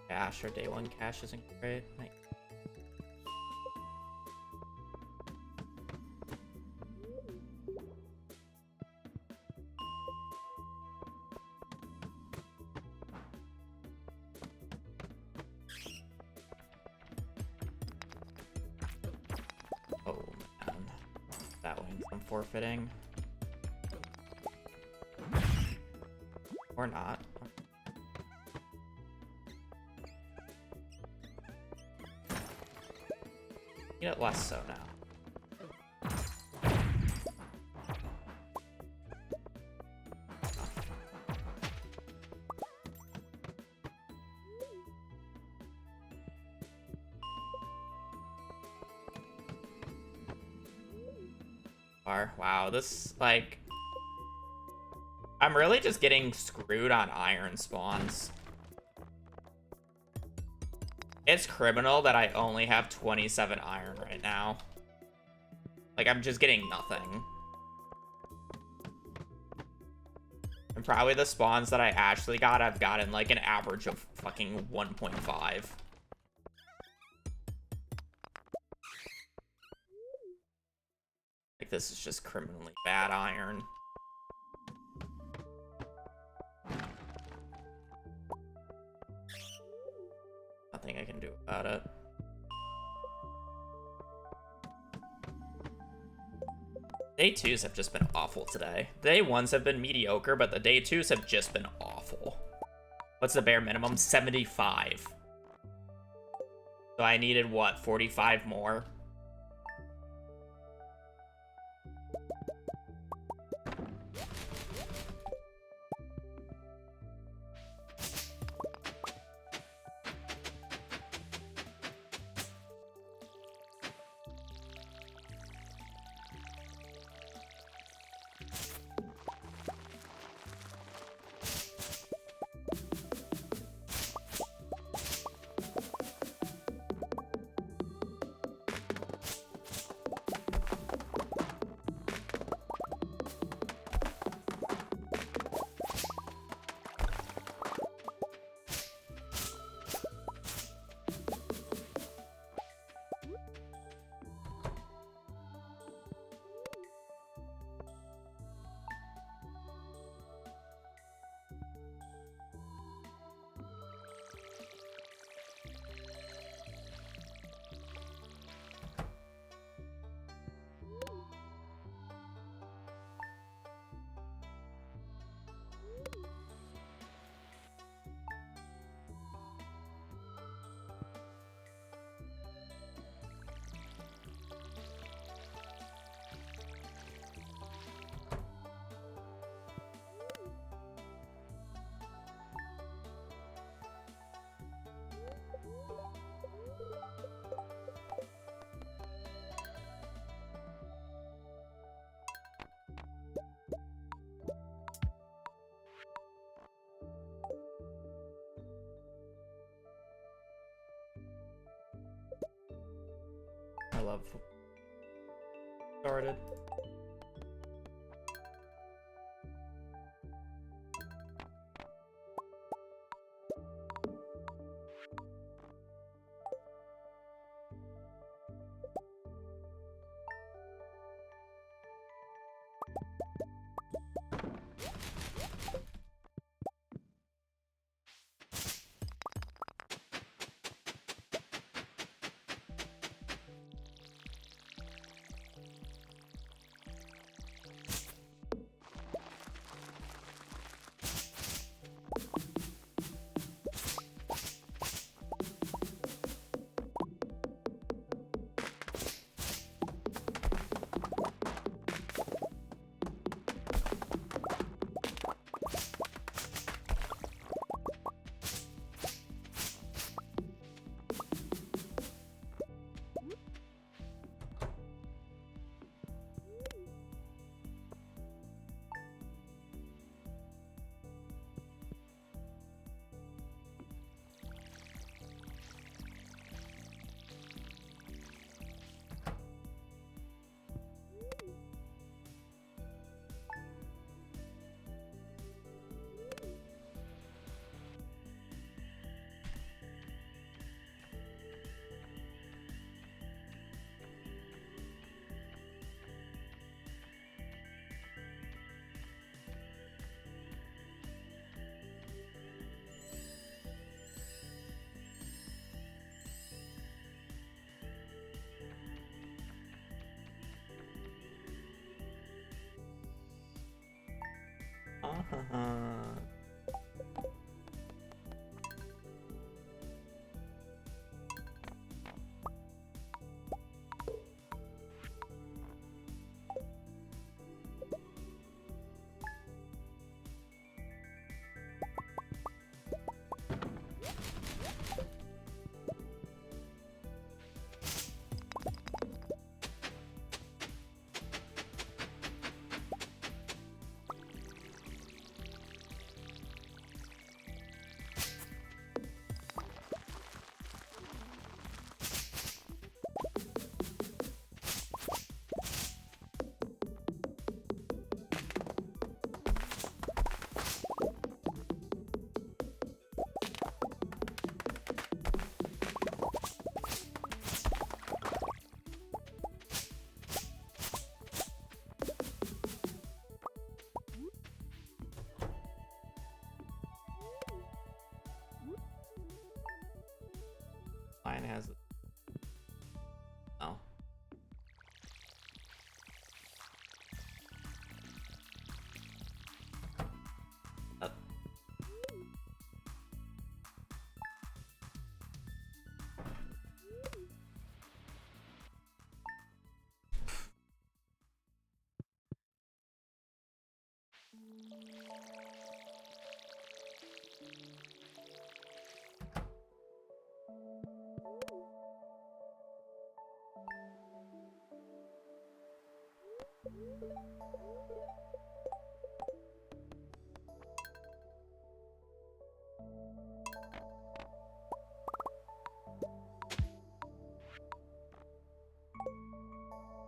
Cash or day 1 cash isn't great. Like... Oh man, that wing I'm forfeiting. Or not. Get less so now. Wow, this, like... I'm really just getting screwed on iron spawns. It's criminal that I only have 27 iron right now. Like, I'm just getting nothing. And probably the spawns that I actually got, I've gotten like an average of fucking 1.5. Like, this is just criminally bad iron. Nothing I can do about it. Day 2s have just been awful today. Day 1s have been mediocre, but the day 2s have just been awful. What's the bare minimum? 75. So I needed, what, 45 more? I love started. Mine has. Oh.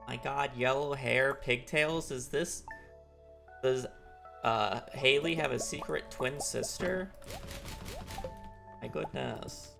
My god, yellow hair, pigtails? Does Haley have a secret twin sister? My goodness.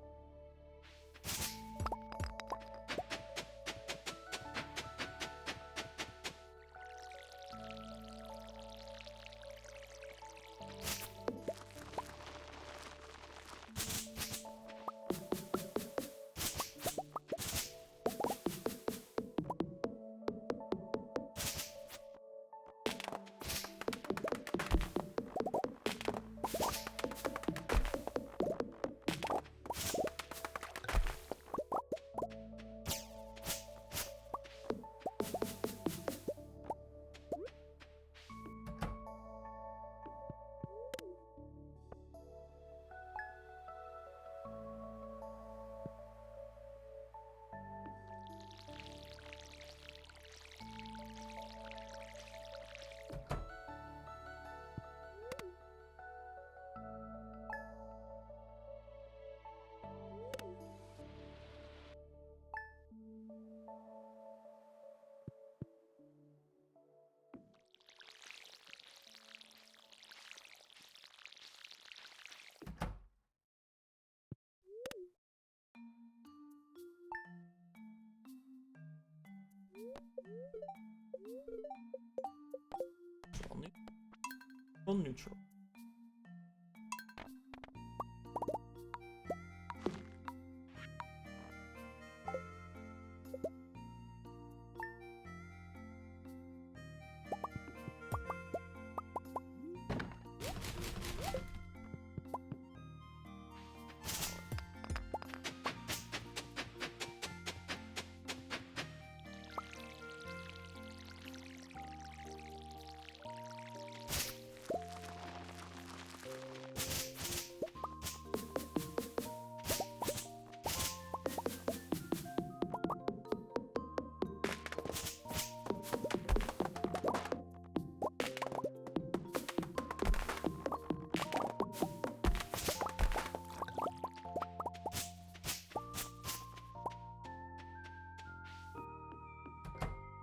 Neutral.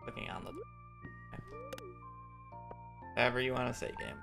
Looking on the. Whatever you want to say, game.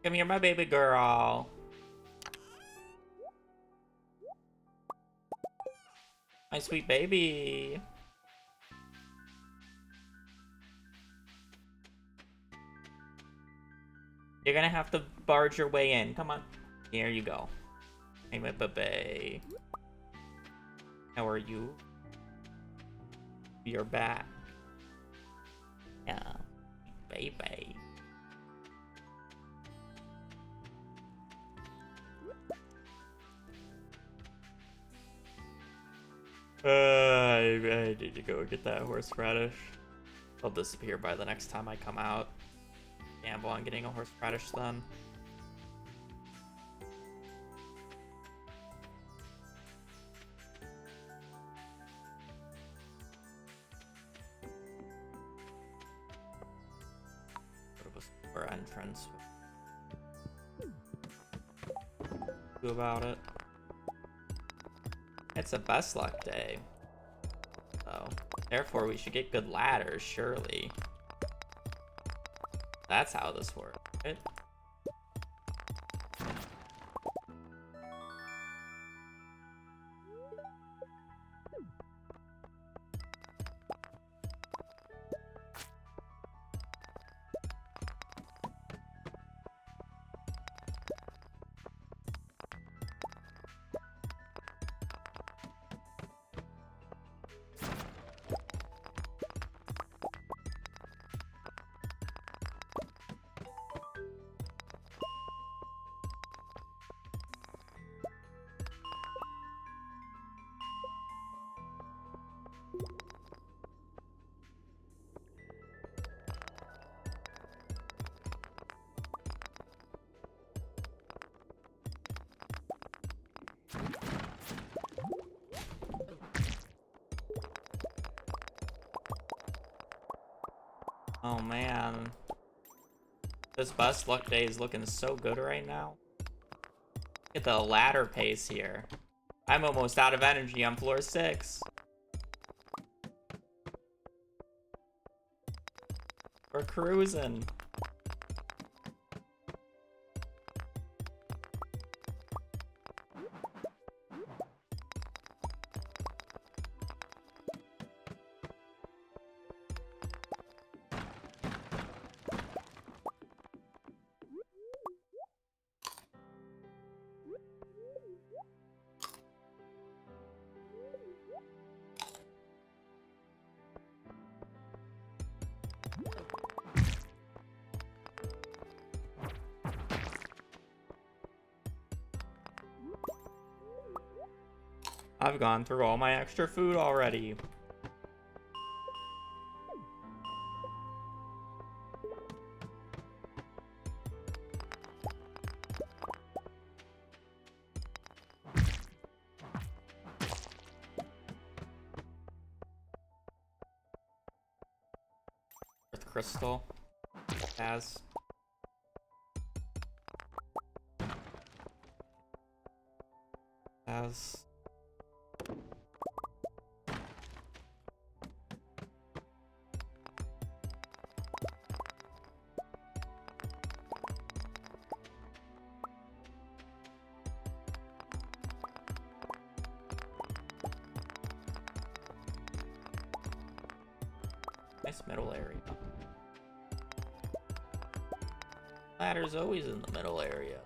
Come here, my baby girl. My sweet baby. You're gonna have to barge your way in. Come on. Here you go. Hey, my baby. How are you? You're back. Yeah. Baby. I need to go get that horseradish. I'll disappear by the next time I come out. Gamble on getting a horseradish then. Go to a store entrance. Do about it. It's a best luck day. So, therefore we should get good ladders, surely. That's how this works, right? Oh man. This best luck day is looking so good right now. Get the ladder pace here. I'm almost out of energy on floor 6. We're cruising. I've gone through all my extra food already. Earth crystal. As. Nice middle area. Ladder's always in the middle area.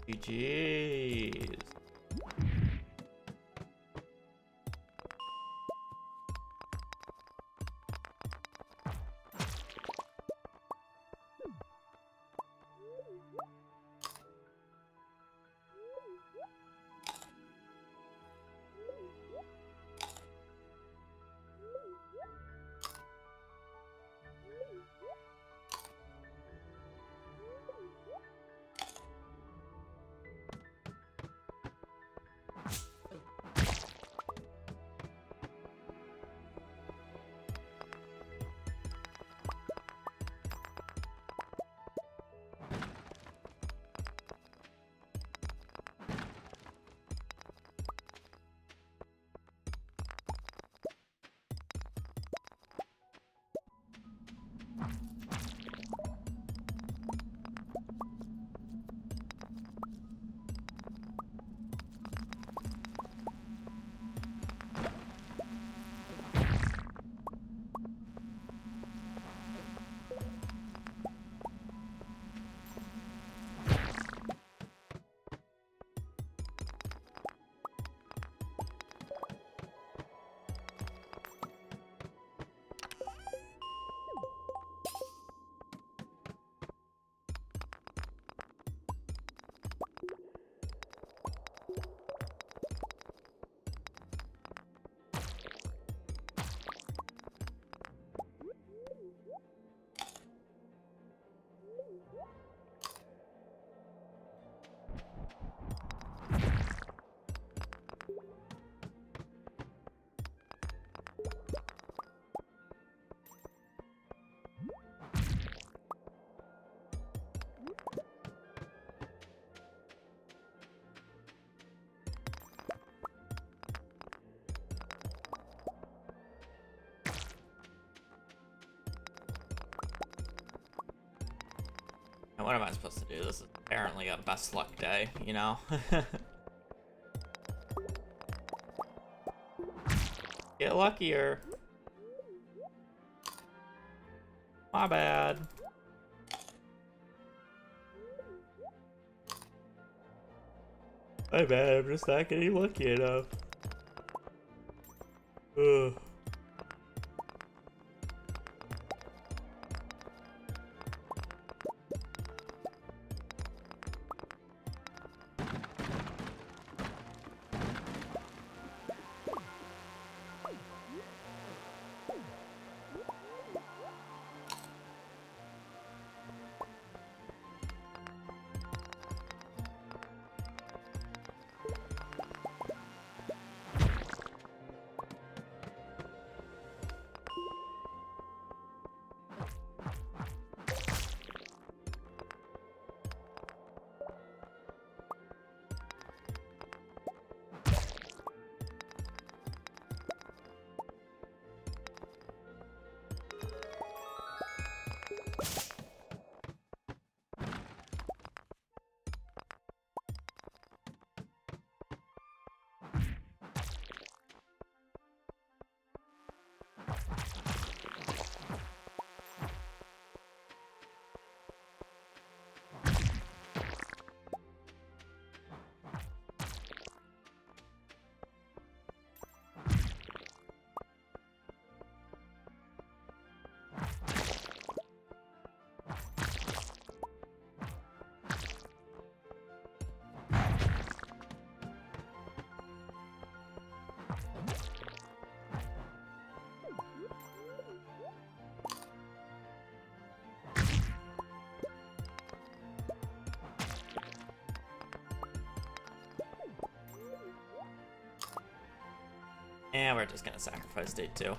GG's. And what am I supposed to do? This is apparently a best luck day, you know? Get luckier. My bad. My bad, I'm just not getting lucky enough. Ugh. And we're just gonna sacrifice day 2.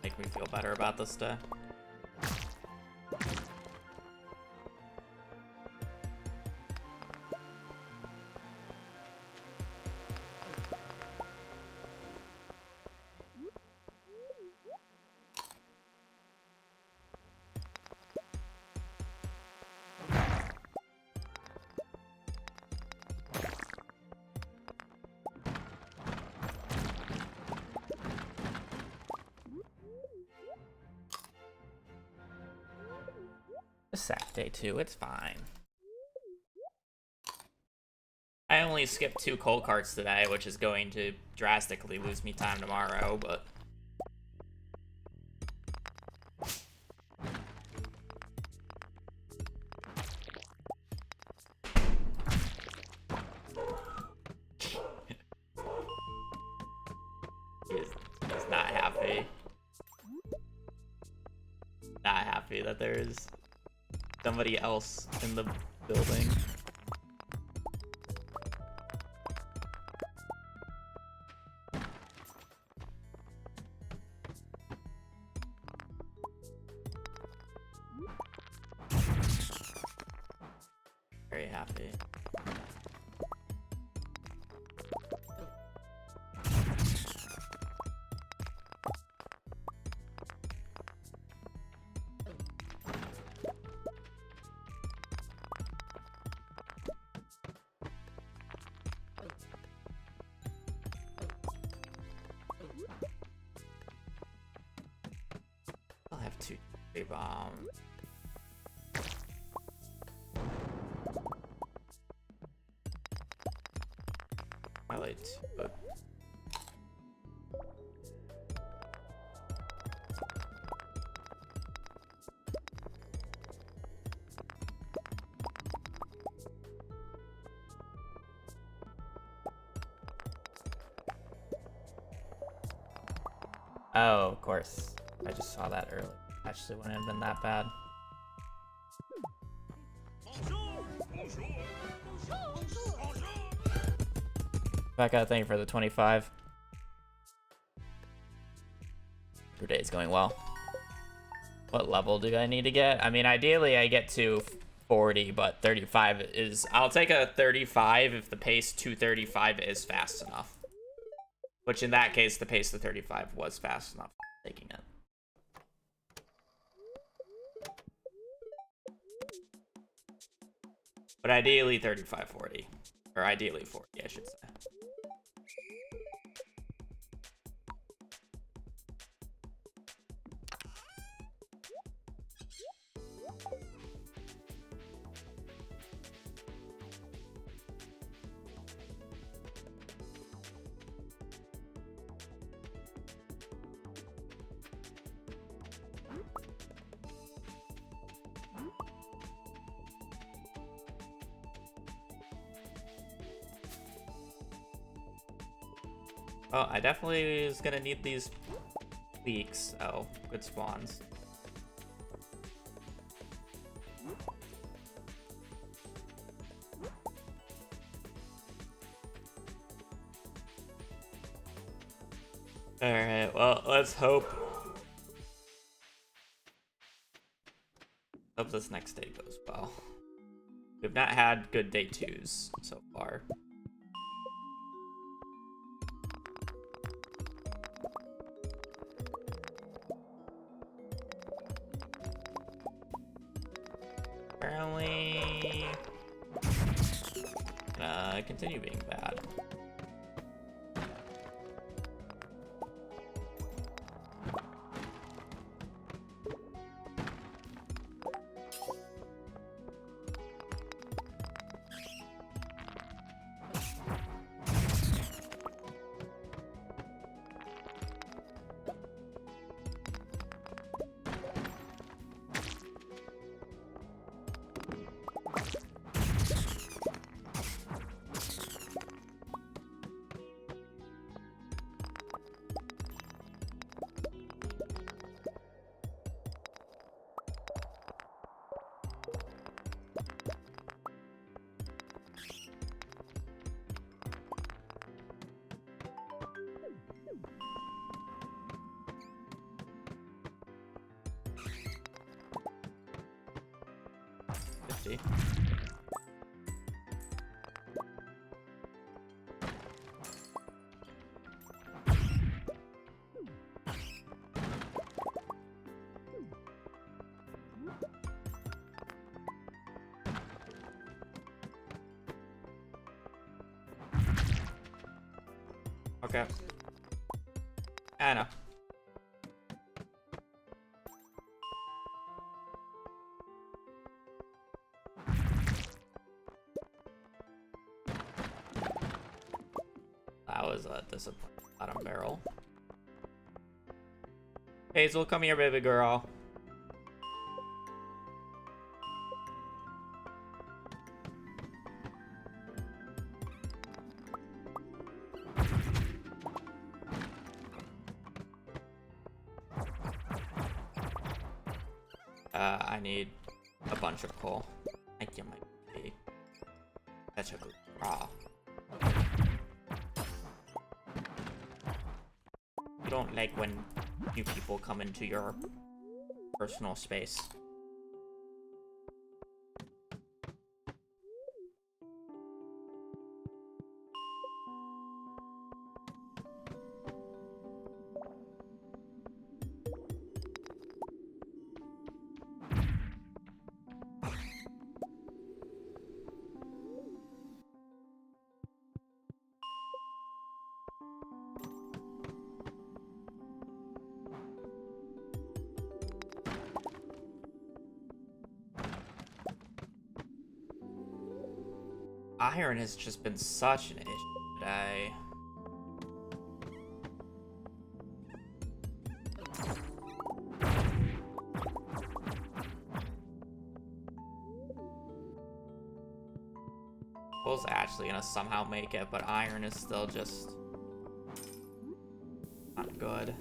Make me feel better about this day. Sack day 2, it's fine. I only skipped 2 cold carts today, which is going to drastically lose me time tomorrow, but... he's not happy. Not happy that there is somebody else in the building. Very happy. I'll have 2 bombs. Highlight 2. Oh, of course. I just saw that earlier. Actually, wouldn't have been that bad. Becca, thank you for the 25. Your day is going well. What level do I need to get? I mean, ideally I get to 40, but 35 is... I'll take a 35 if the pace to 35 is fast enough. Which in that case, the pace to 35 was fast enough. Taking it. But ideally 35, 40. Or ideally 40, I should say. Oh, I definitely is gonna need these leaks. Oh, good spawns. Alright, well, let's hope this next day goes well. We've not had good day 2s so far. Apparently, continue being bad. Okay. I know. That was a disappointing bottom barrel. Hazel, come here, baby girl. I need a bunch of coal. Thank you, Mikey. That's a good draw. You don't like when new people come into your personal space. Iron has just been such an issue today. Coal's actually gonna somehow make it, but iron is still just not good.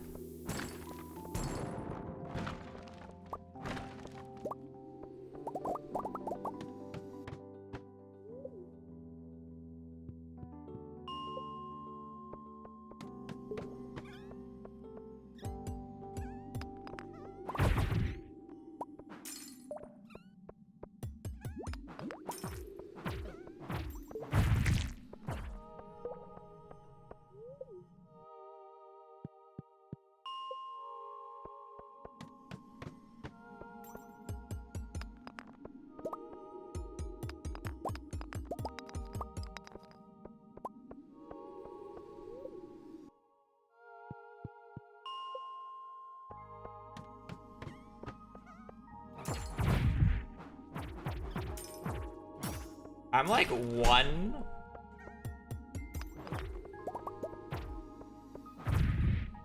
I'm like one.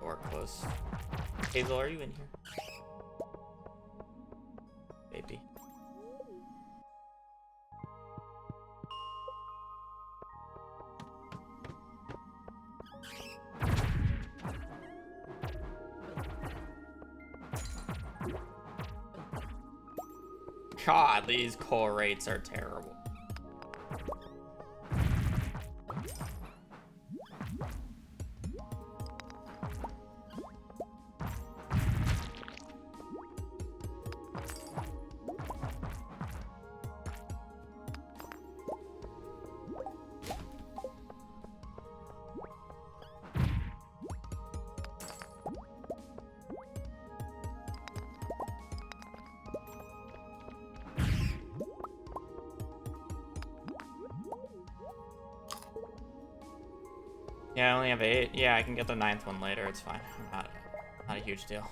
Or close. Hazel, are you in here? Baby. God, these coal rates are terrible. Yeah, I only have 8. Yeah, I can get the 9th one later. It's fine. Not a huge deal.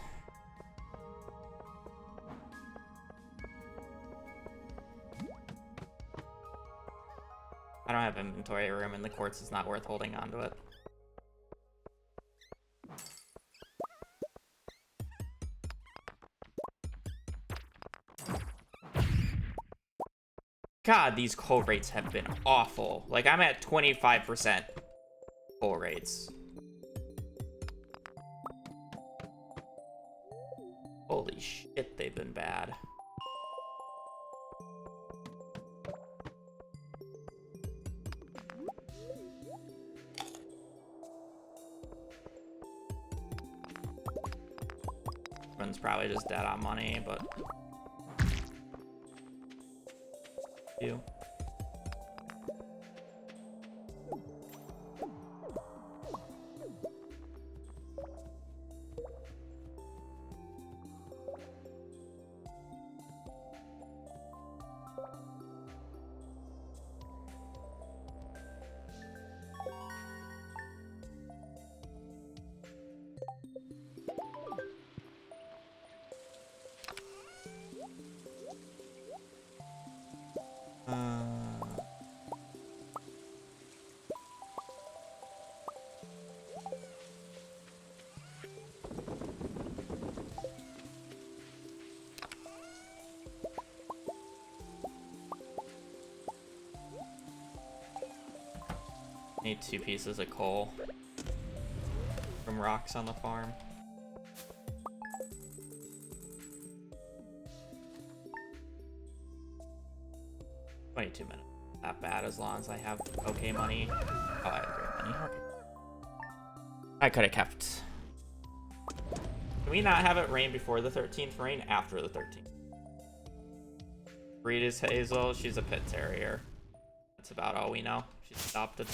I don't have inventory room, and the quartz is not worth holding on to it. God, these coal rates have been awful. Like, I'm at 25% coal rates. Holy shit, they've been bad. Everyone's probably just dead on money, but... You. Need 2 pieces of coal from rocks on the farm. $22 minutes. Not bad as long as I have okay money. Oh, I have great money. Okay. I could have kept. Can we not have it rain before the 13th? Rain after the 13th. Breed is Hazel. She's a pit terrier. That's about all we know. She's adopted.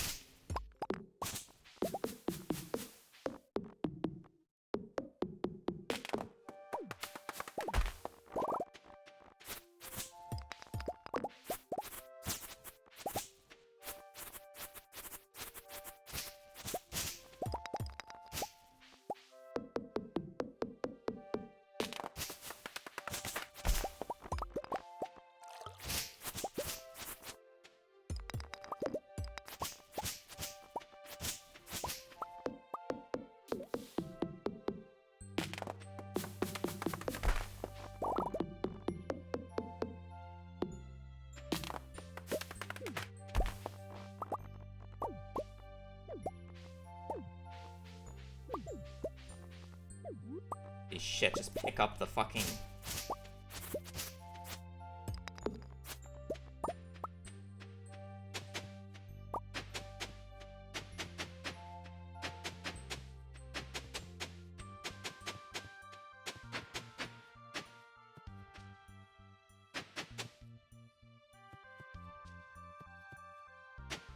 Shit, just pick up the fucking...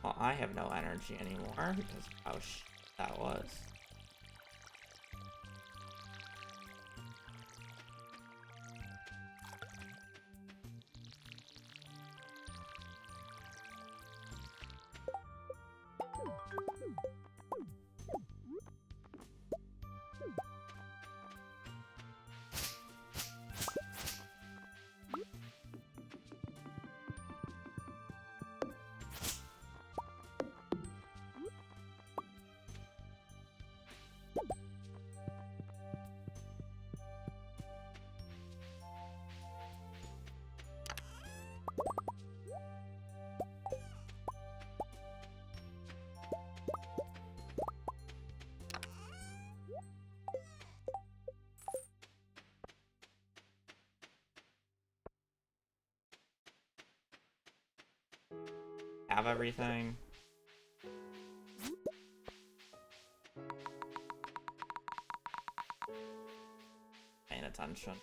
Well, I have no energy anymore because of how that was. have everything. Paying attention.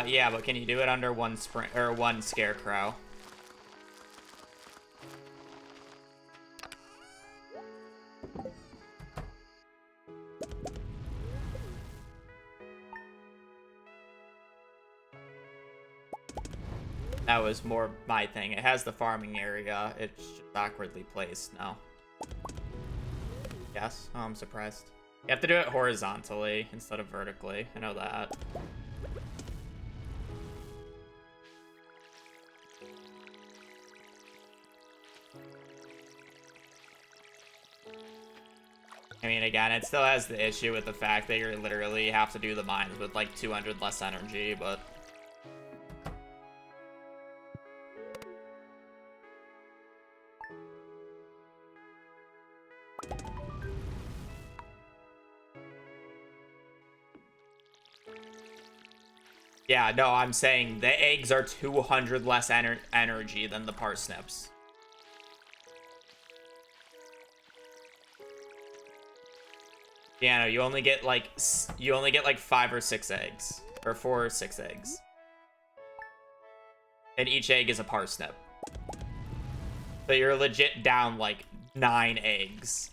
Yeah, but can you do it under one sprint or one scarecrow? That was more my thing. It has the farming area. It's just awkwardly placed now. Yes? Oh, I'm surprised. You have to do it horizontally instead of vertically. I know that. I mean, again, it still has the issue with the fact that you literally have to do the mines with like 200 less energy, but... Yeah, no, I'm saying the eggs are 200 less energy than the parsnips. Yeah, no, you only get like 5 or 6 eggs, or 4 or 6 eggs, and each egg is a parsnip. So you're legit down like 9 eggs.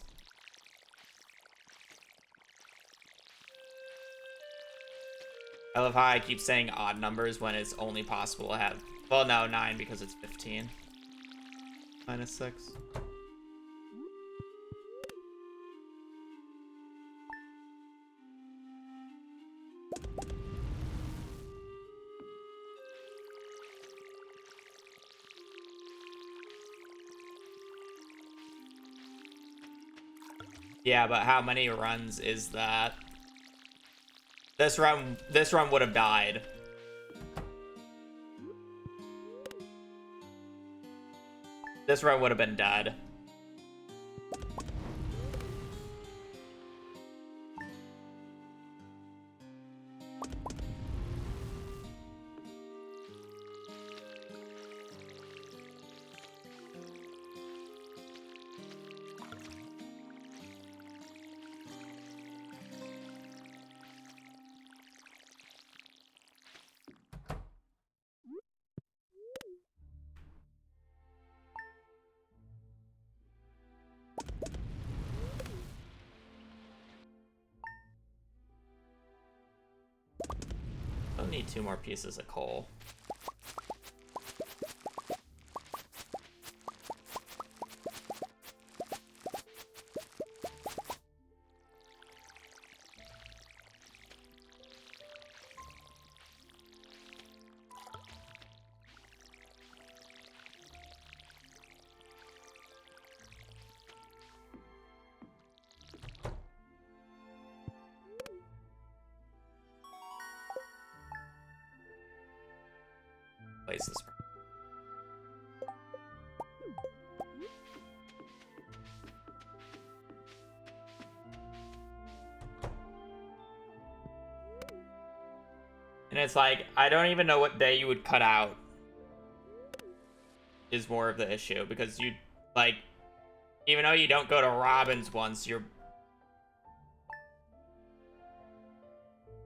I love how I keep saying odd numbers when it's only possible to have... Well, no, 9 because it's 15. Minus 6. Yeah, but how many runs is that? This run would have died. This run would have been dead. I'll need 2 more pieces of coal. Place this. And it's like, I don't even know what day you would cut out is more of the issue, because you, like, even though you don't go to Robin's once, you're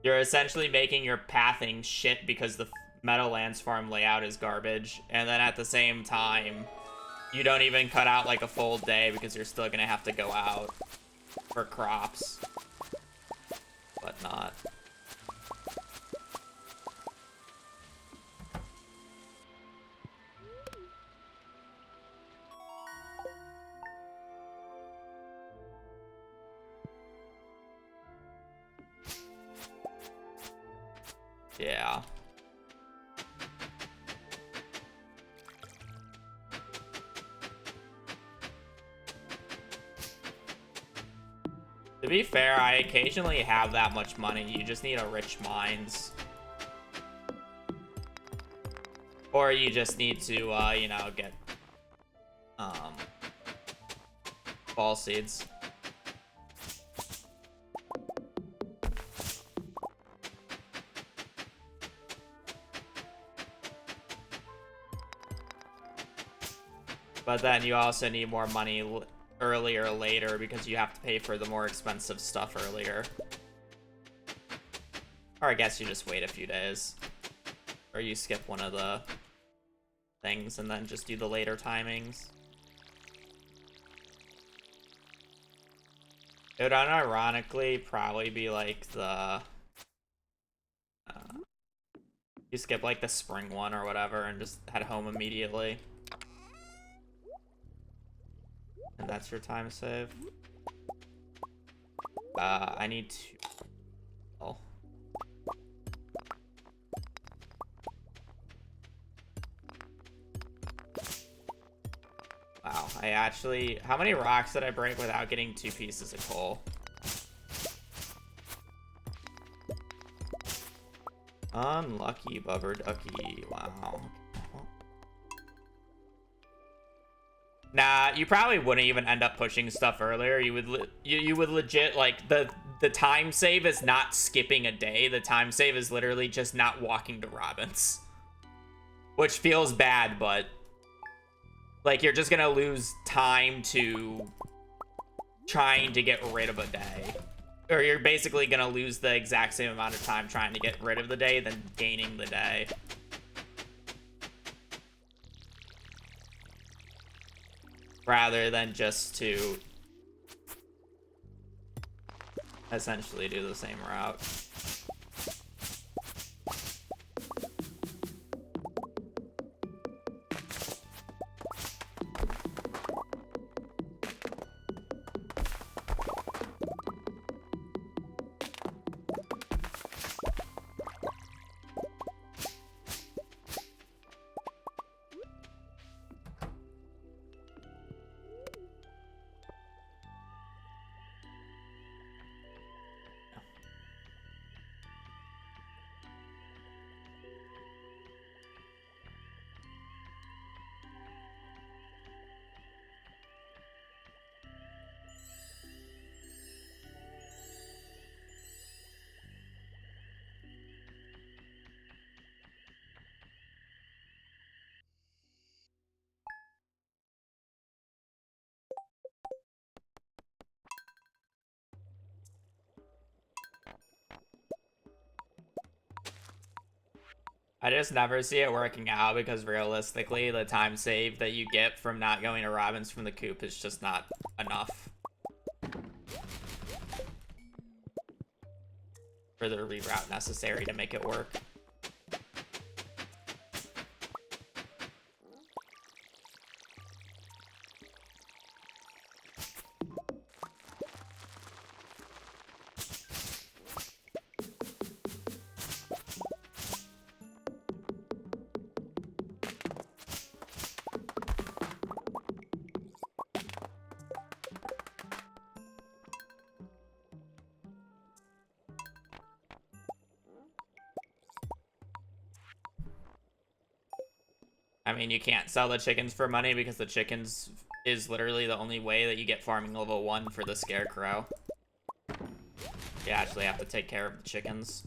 essentially making your pathing shit because the Meadowlands farm layout is garbage, and then at the same time, you don't even cut out like a full day because you're still gonna have to go out for crops, whatnot. Yeah. To be fair, I occasionally have that much money. You just need a rich mines. Or you just need to, you know, get, ball seeds. But then you also need more money earlier or later because you have to pay for the more expensive stuff earlier. Or I guess you just wait a few days. Or you skip one of the things and then just do the later timings. It would unironically probably be like the... you skip like the spring one or whatever and just head home immediately. And that's your time save. I need to... oh. Wow, I actually... how many rocks did I break without getting 2 pieces of coal? Unlucky bubber ducky. Wow. Nah, you probably wouldn't even end up pushing stuff earlier. You would you would legit, like, the time save is not skipping a day. The time save is literally just not walking to Robin's. Which feels bad, but like, you're just gonna lose time to trying to get rid of a day. Or you're basically gonna lose the exact same amount of time trying to get rid of the day than gaining the day. Rather than just to essentially do the same route. I just never see it working out because realistically, the time save that you get from not going to Robin's from the coop is just not enough for the reroute necessary to make it work. I mean, you can't sell the chickens for money because the chickens is literally the only way that you get farming level 1 for the scarecrow. You actually have to take care of the chickens.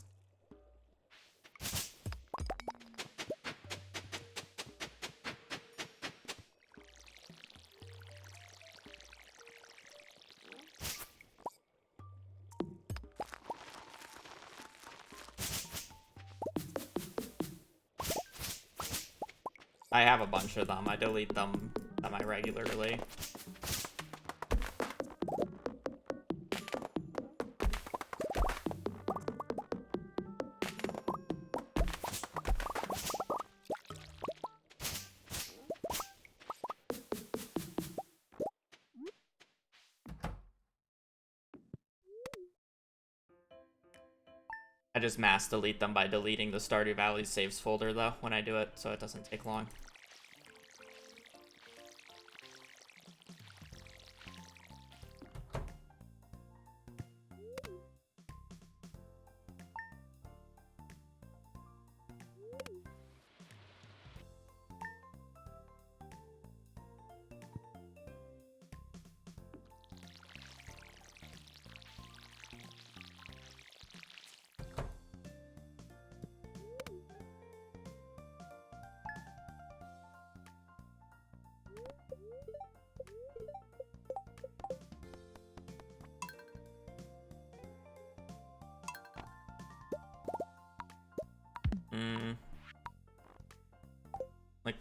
I have a bunch of them. I delete them semi-regularly. I just mass delete them by deleting the Stardew Valley saves folder, though, when I do it, so it doesn't take long.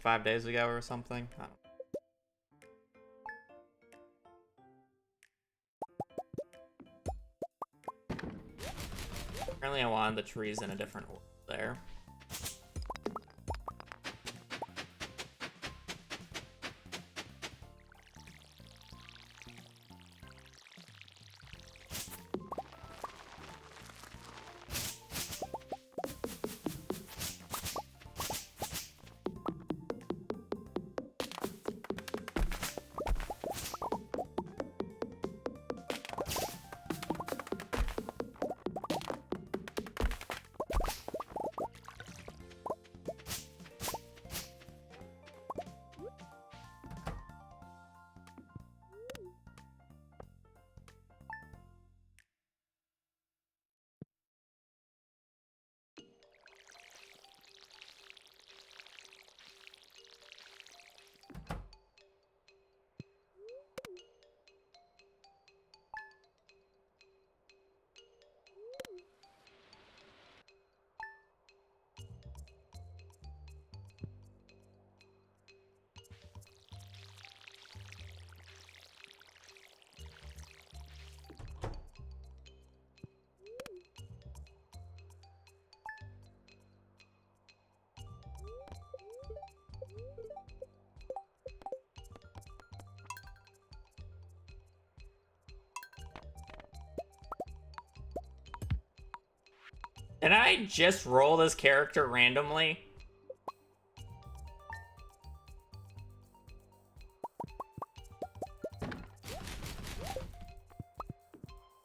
5 days ago or something. I don't know. Apparently I wanted the trees in a different order there. Did I just roll this character randomly?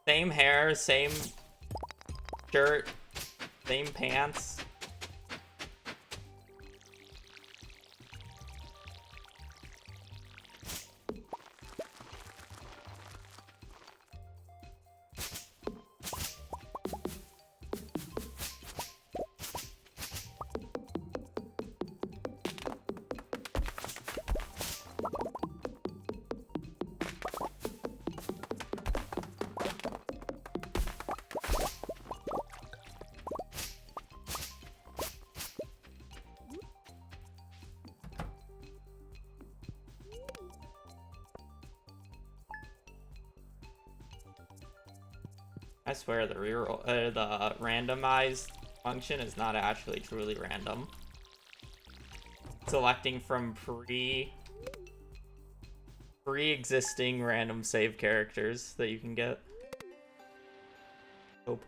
Same hair, same shirt, same pants. I swear the reroll, the randomized function is not actually truly random. Selecting from pre-existing random save characters that you can get. Hope.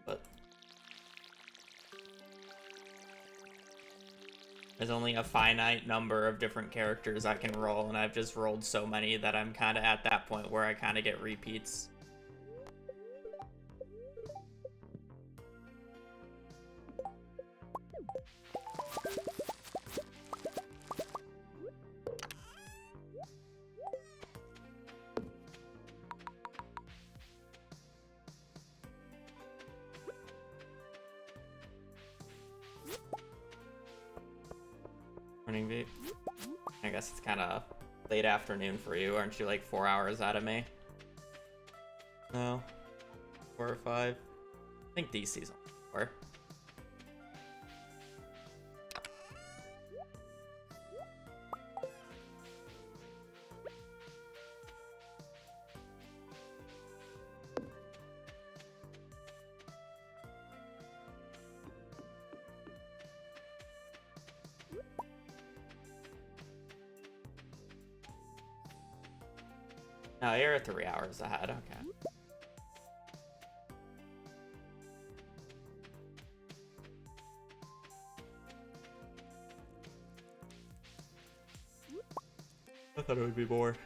But there's only a finite number of different characters I can roll, and I've just rolled so many that I'm kind of at that point where I kind of get repeats. Morning, V. I guess it's kind of late afternoon for you. Aren't you like 4 hours out of me? No. 4 or 5. I think DC's on 4. No, you're 3 hours ahead. Okay. I thought it would be more.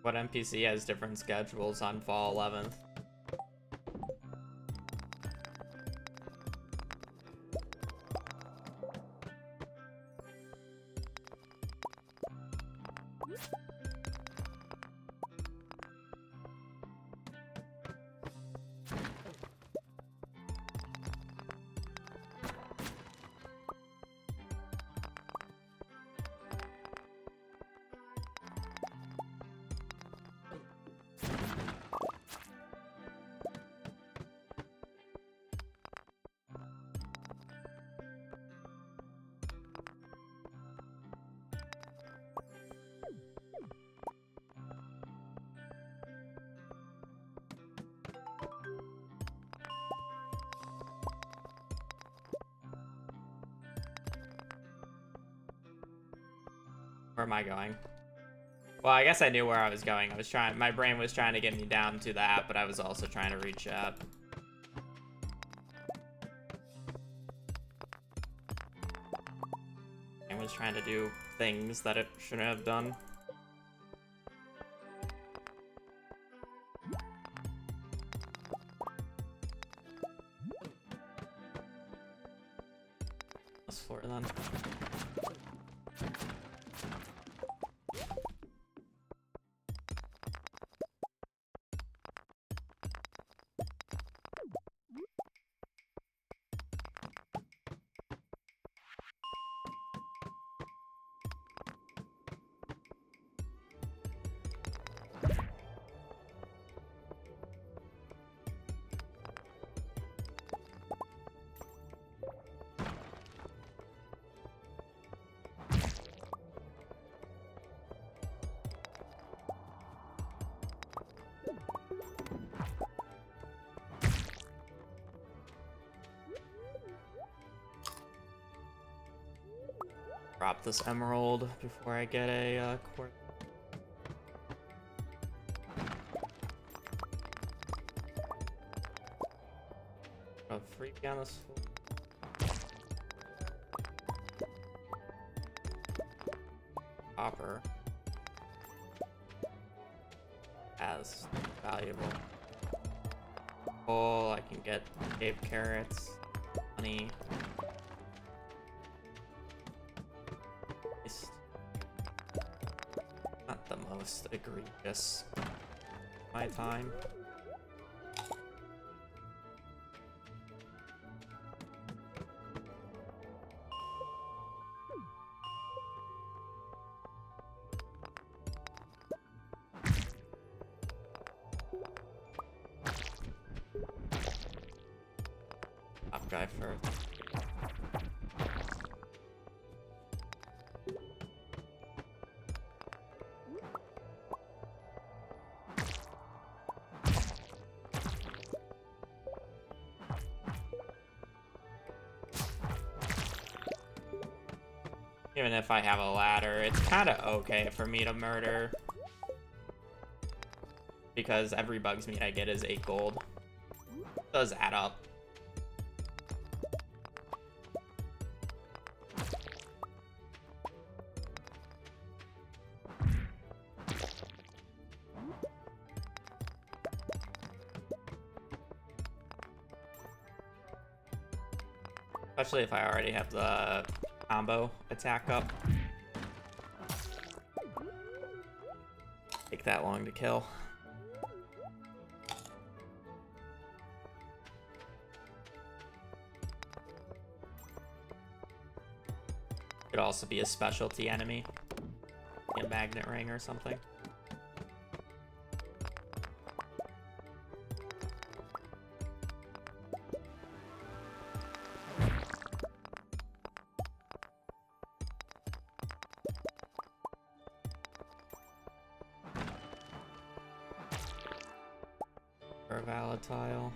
What NPC has different schedules on fall 11th? Where am I going? Well, I guess I knew where I was going. My brain was trying to get me down to that, but I was also trying to reach up. I was trying to do things that it shouldn't have done. Plus 4 then. Drop this emerald before I get a quartz. A freak on this. Copper as valuable. Oh, I can get cave carrots, honey. Not the most egregious my time. Top guy first. Even if I have a ladder, it's kind of okay for me to murder. Because every bug's meat I get is 8 gold. It does add up. Especially if I already have the combo attack up. Take that long to kill. Could also be a specialty enemy. A magnet ring or something. Volatile.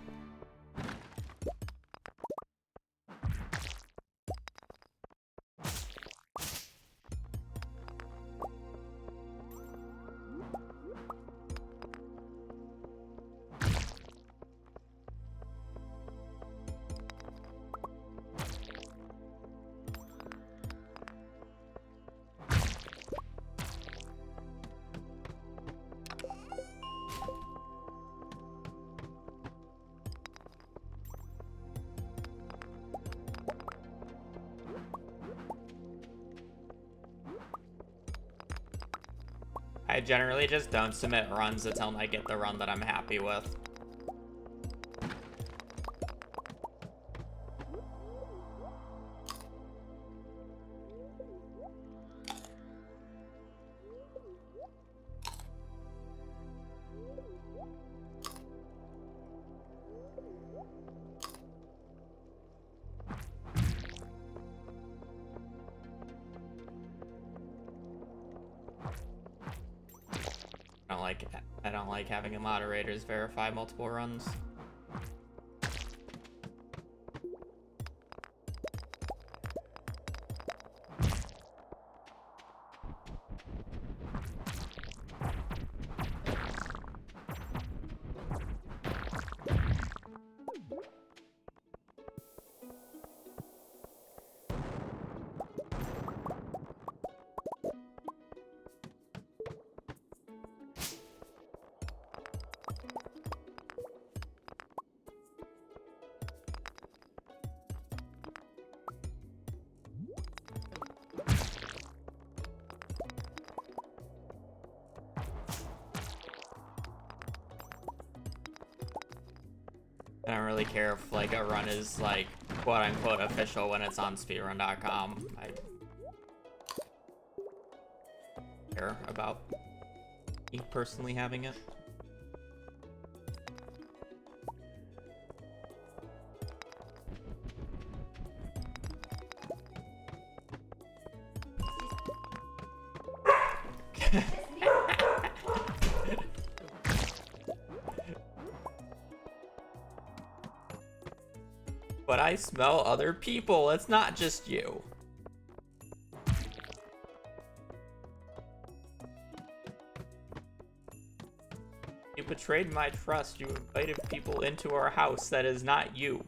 I generally just don't submit runs until I get the run that I'm happy with. I don't like having the moderators verify multiple runs. I don't really care if like a run is like quote unquote official when it's on speedrun.com. I care about me personally having it. But I smell other people. It's not just you. You betrayed my trust. You invited people into our house. That is not you.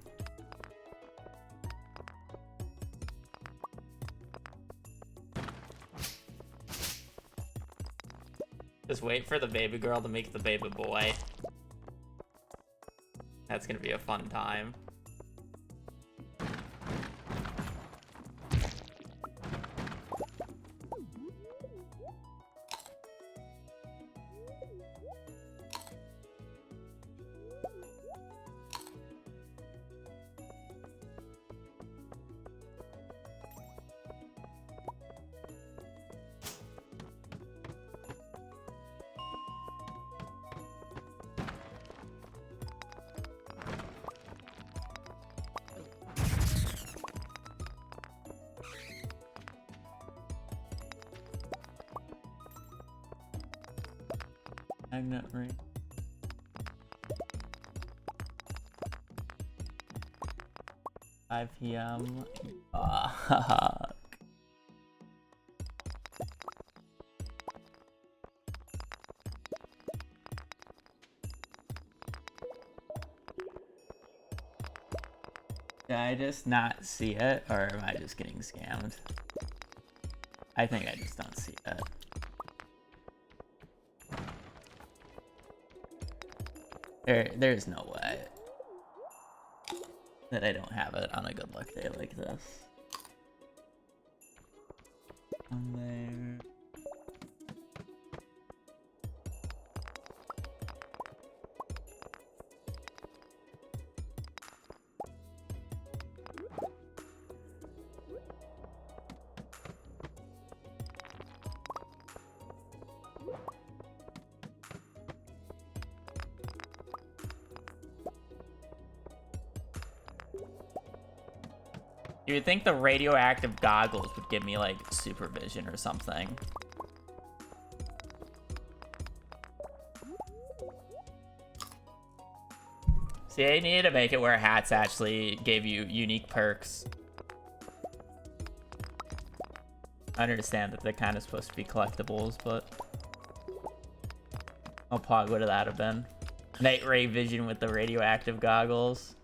Just wait for the baby girl to make the baby boy. That's gonna be a fun time. Magnet ring. Five PM. Fuck. Did I just not see it, or am I just getting scammed? I think I just don't see it. There's no way that I don't have it on a good luck day like this. On there. You would think the radioactive goggles would give me, like, supervision or something. See, I needed to make it where hats actually gave you unique perks. I understand that they're kind of supposed to be collectibles, but... How pog would that have been? Night ray vision with the radioactive goggles.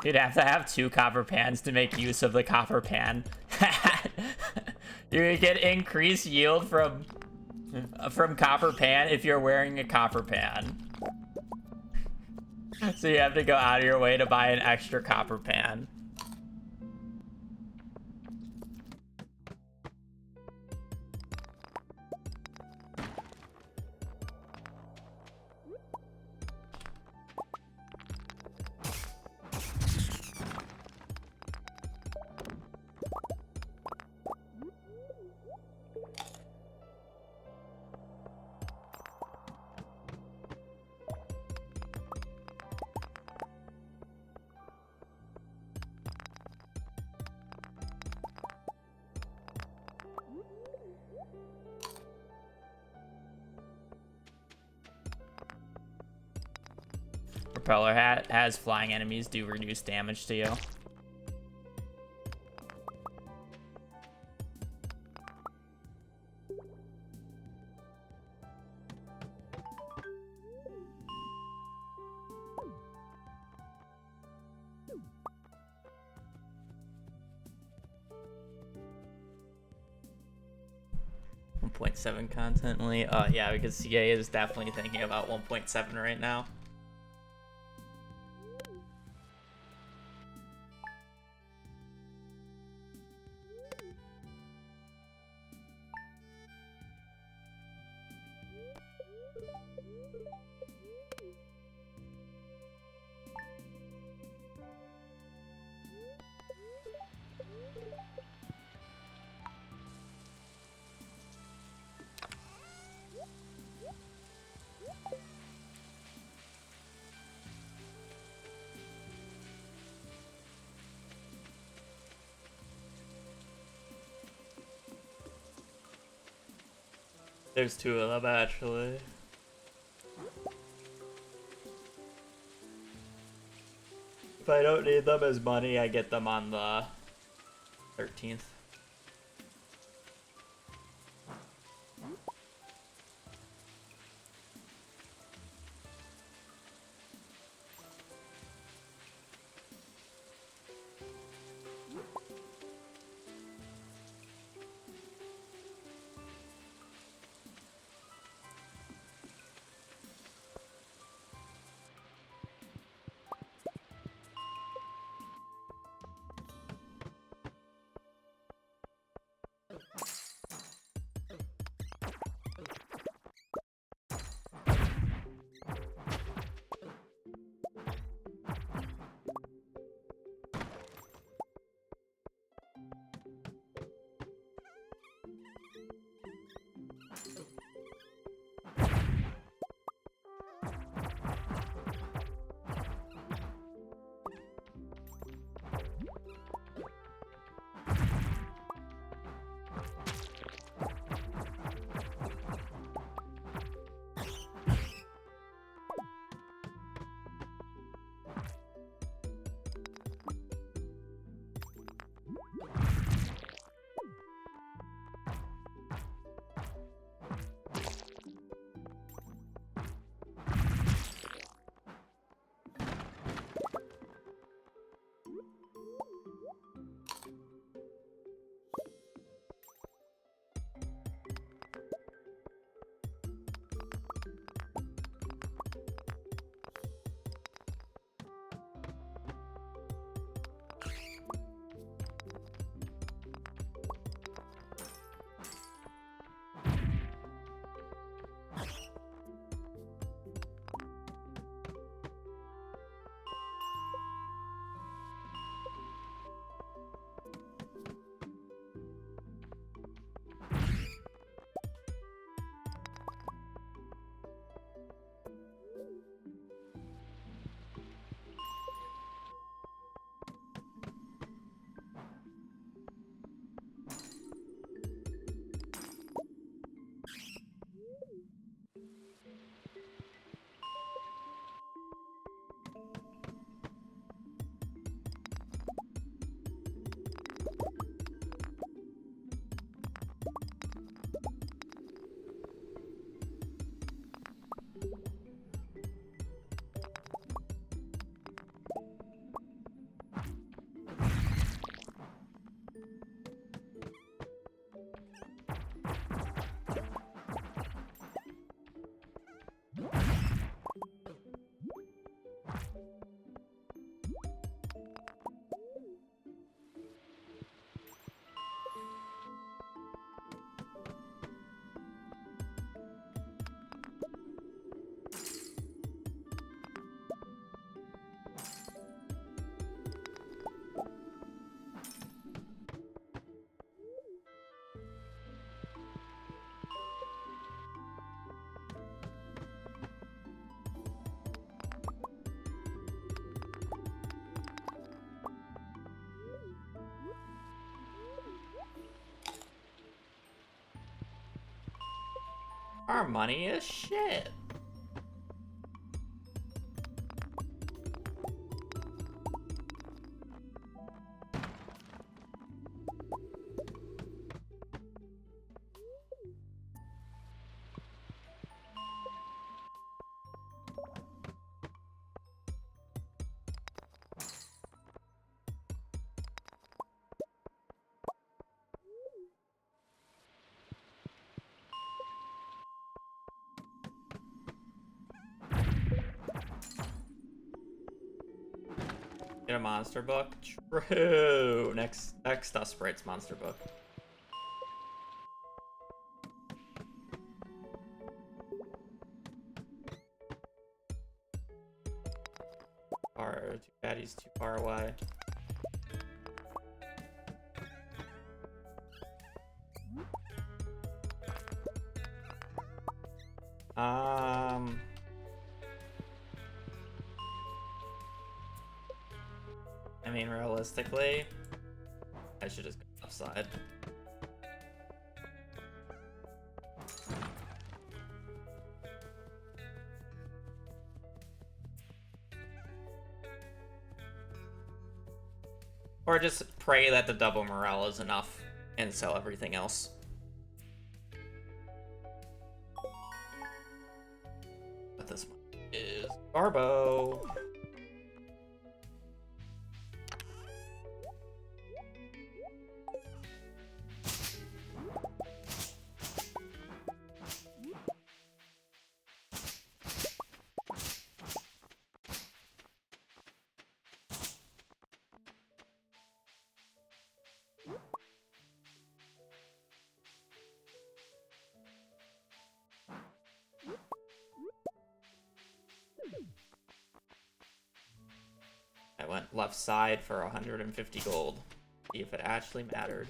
You'd have to have 2 copper pans to make use of the copper pan. You get increased yield from copper pan if you're wearing a copper pan. So you have to go out of your way to buy an extra copper pan. Propeller hat has flying enemies do reduce damage to you. .7 content only. Yeah, because CA is definitely thinking about 1.7 right now. There's 2 of them actually. If I don't need them as money, I get them on the 13th. Our money is shit. Get a monster book? True. Next Sprite's monster book. Too bad he's too far away. I mean, realistically, I should just go offside. Or just pray that the double morale is enough and sell everything else. But this one is Garbo. I went left side for 150 gold. See if it actually mattered.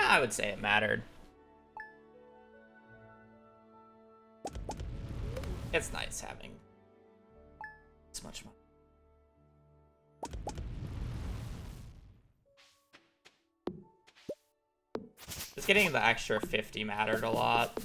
I would say it mattered. It's nice having this much money. Just getting the extra 50 mattered a lot.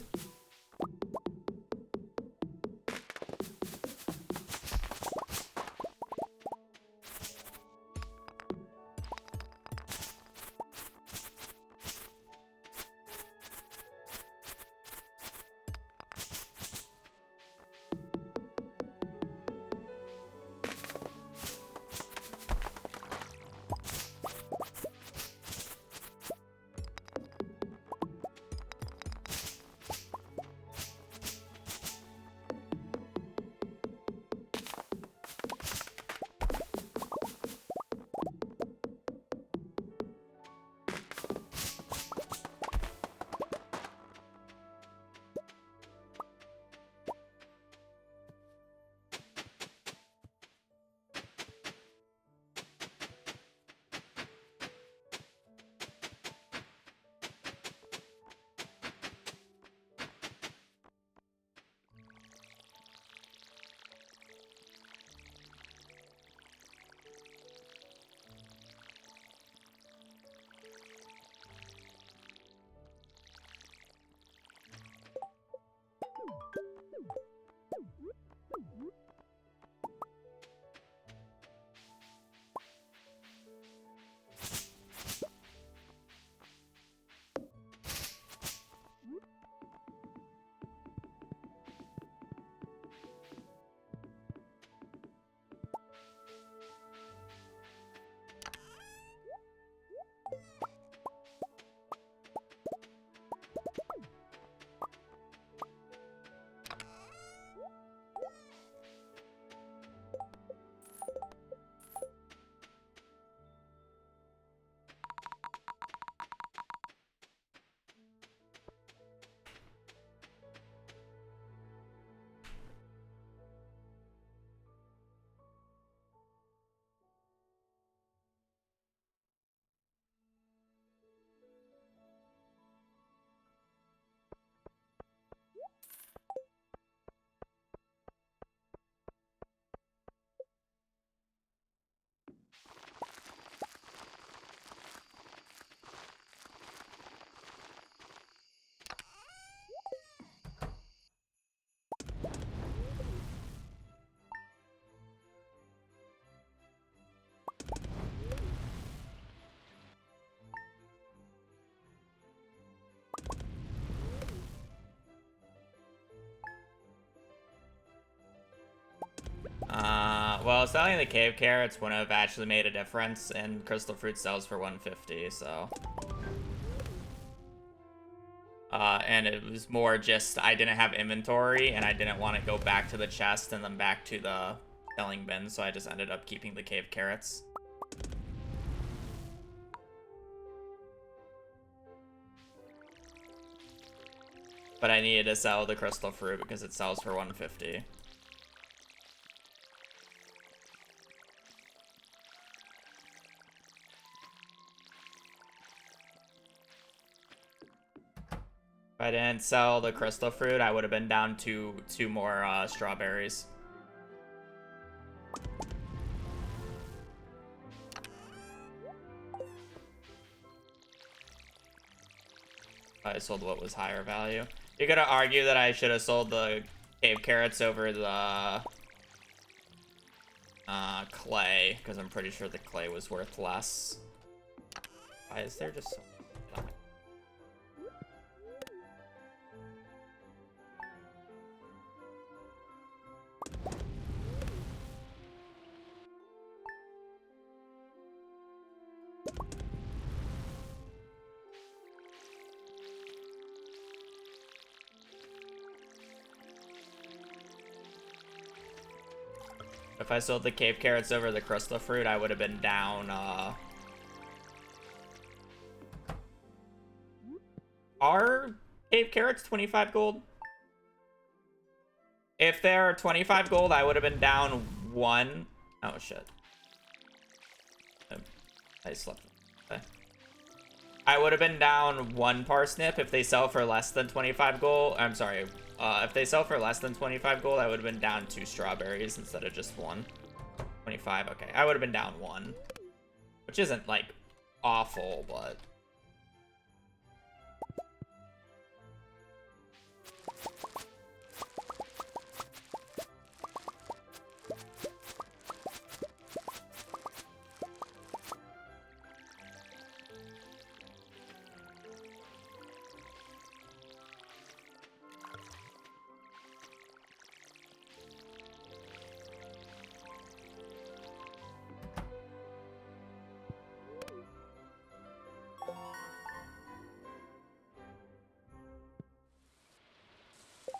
Well, selling the cave carrots wouldn't have actually made a difference, and crystal fruit sells for 150, so. And it was more just I didn't have inventory, and I didn't want to go back to the chest and then back to the selling bins, so I just ended up keeping the cave carrots. But I needed to sell the crystal fruit because it sells for 150. If I didn't sell the crystal fruit, I would have been down to two more strawberries. I sold what was higher value. You're gonna argue that I should have sold the cave carrots over the clay, because I'm pretty sure the clay was worth less. Why is there just so much? If I sold the cave carrots over the crystal fruit, I would have been down, Are cave carrots 25 gold? If they're 25 gold, I would have been down 1. Oh, shit. I slept. Okay. I would have been down 1 parsnip if they sell for less than 25 gold. I'm sorry. If they sell for less than 25 gold, I would have been down 2 strawberries instead of just 1. 25, okay. I would have been down 1. Which isn't, like, awful, but...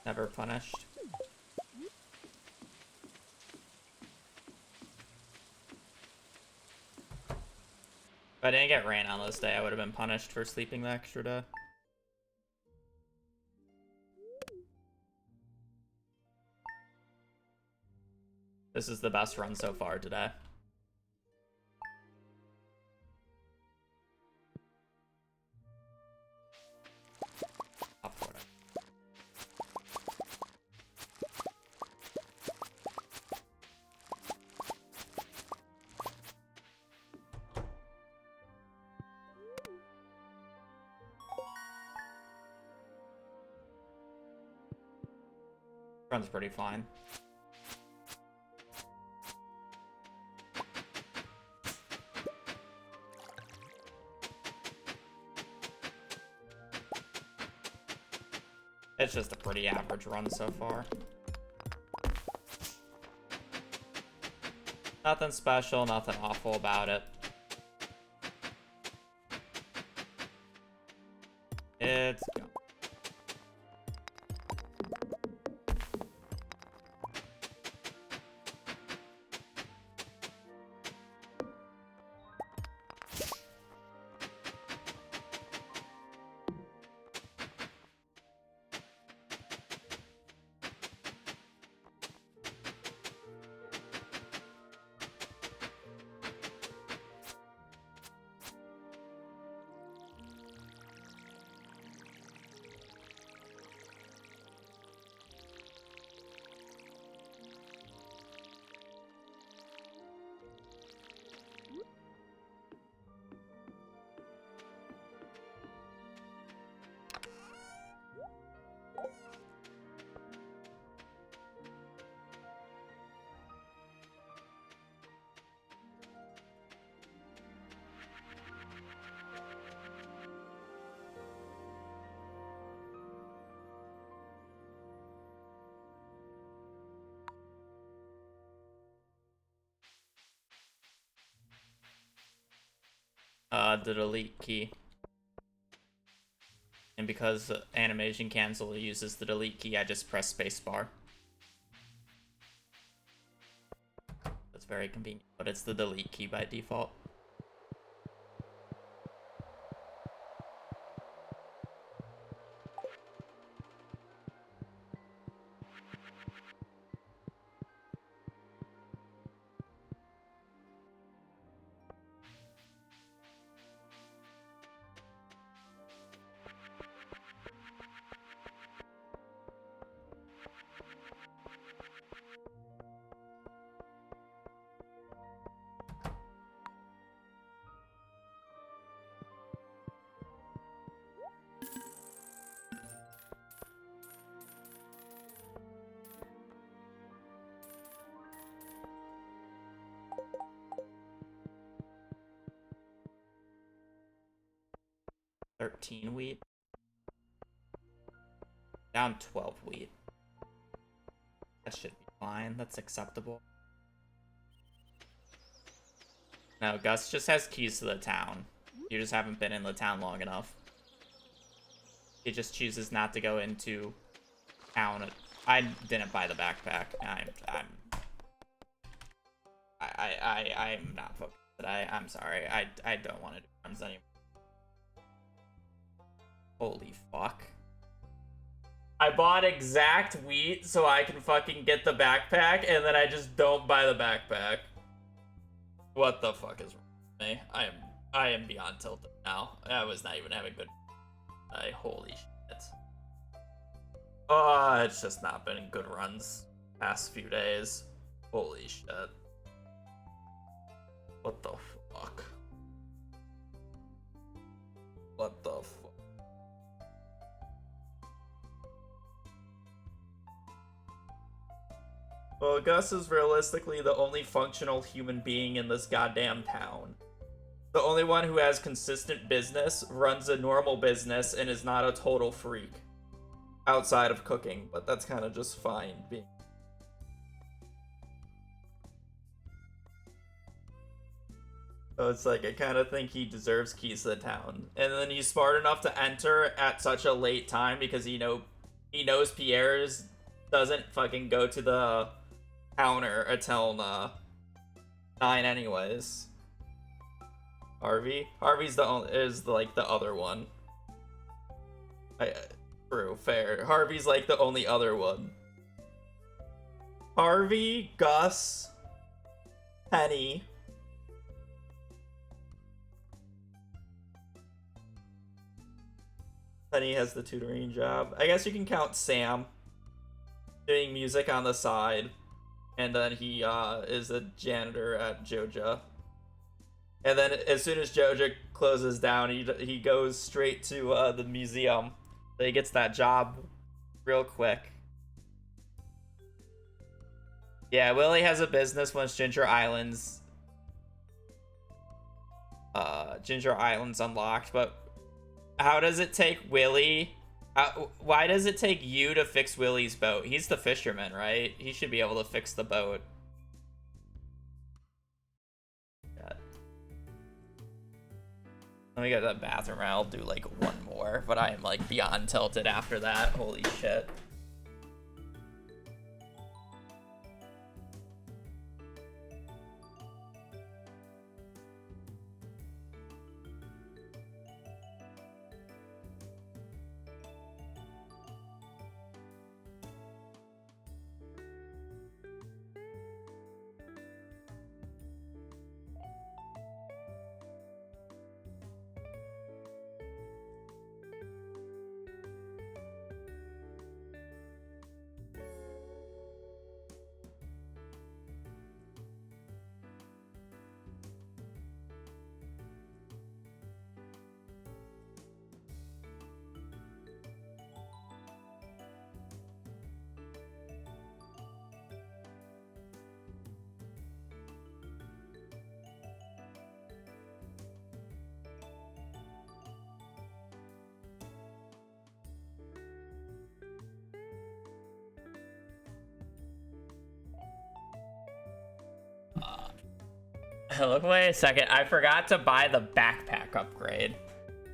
Never punished. If I didn't get rain on this day, I would have been punished for sleeping the extra day. This is the best run so far today. Run's pretty fine. It's just a pretty average run so far. Nothing special, nothing awful about it. It's go. The delete key. And because animation cancel uses the delete key, I just press spacebar. very convenient, but it's the delete key by default. Wheat. Down 12 wheat. That should be fine. That's acceptable. No, Gus just has keys to the town. You just haven't been in the town long enough. He just chooses not to go into town. I didn't buy the backpack. I'm not focused. But I'm sorry. I don't want to do runs anymore. Holy fuck. I bought exact wheat so I can fucking get the backpack, and then I just don't buy the backpack. What the fuck is wrong with me? I am beyond tilted now. I was not even having good. Holy shit. Oh, it's just not been good runs past few days. Holy shit. What the fuck? What the fuck? Well, Gus is realistically the only functional human being in this goddamn town. The only one who has consistent business, runs a normal business, and is not a total freak. Outside of cooking, but that's kind of just fine. So it's like, I kind of think he deserves keys to the town. And then he's smart enough to enter at such a late time because he knows Pierre's doesn't fucking go to the counter until 9 anyways. Harvey's the other one. True, fair. Harvey's like the only other one. Harvey, Gus, Penny. Penny has the tutoring job. I guess you can count Sam doing music on the side. And then he is a janitor at Joja. And then as soon as Joja closes down, he goes straight to the museum. So he gets that job real quick. Yeah, Willie has a business once Ginger Island's unlocked, but how does it take Willie? Why does it take you to fix Willie's boat? He's the fisherman, right? He should be able to fix the boat. God. Let me go to the bathroom. I'll do like one more, but I am like beyond tilted after that. Holy shit. Look, wait a second. I forgot to buy the backpack upgrade.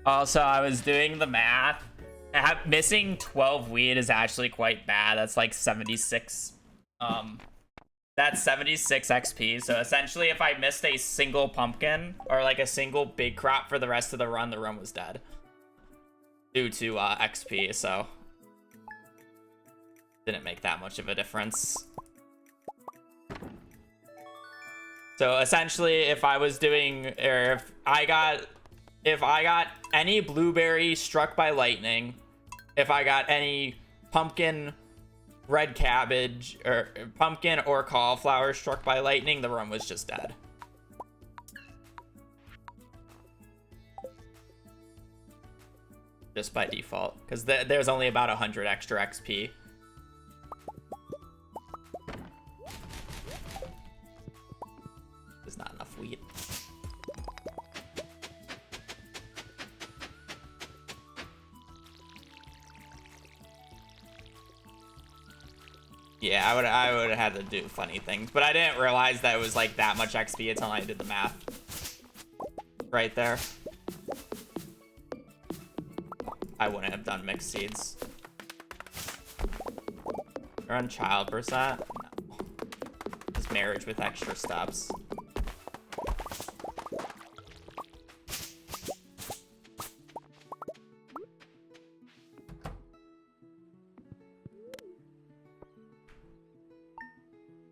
Also, I was doing the math. Missing 12 weed is actually quite bad. That's like 76 That's 76 XP. So essentially, if I missed a single pumpkin or like a single big crop for the rest of the run was dead due to XP. So didn't make that much of a difference. So essentially, if I was doing, or if I got any blueberry struck by lightning, if I got any pumpkin, red cabbage, or pumpkin or cauliflower struck by lightning, the run was just dead. Just by default, because there's only about 100 extra XP. There's not enough wheat. Yeah, I would have had to do funny things, but I didn't realize that it was like that much XP until I did the math. Right there. I wouldn't have done mixed seeds. Run child percent? No. Just marriage with extra steps.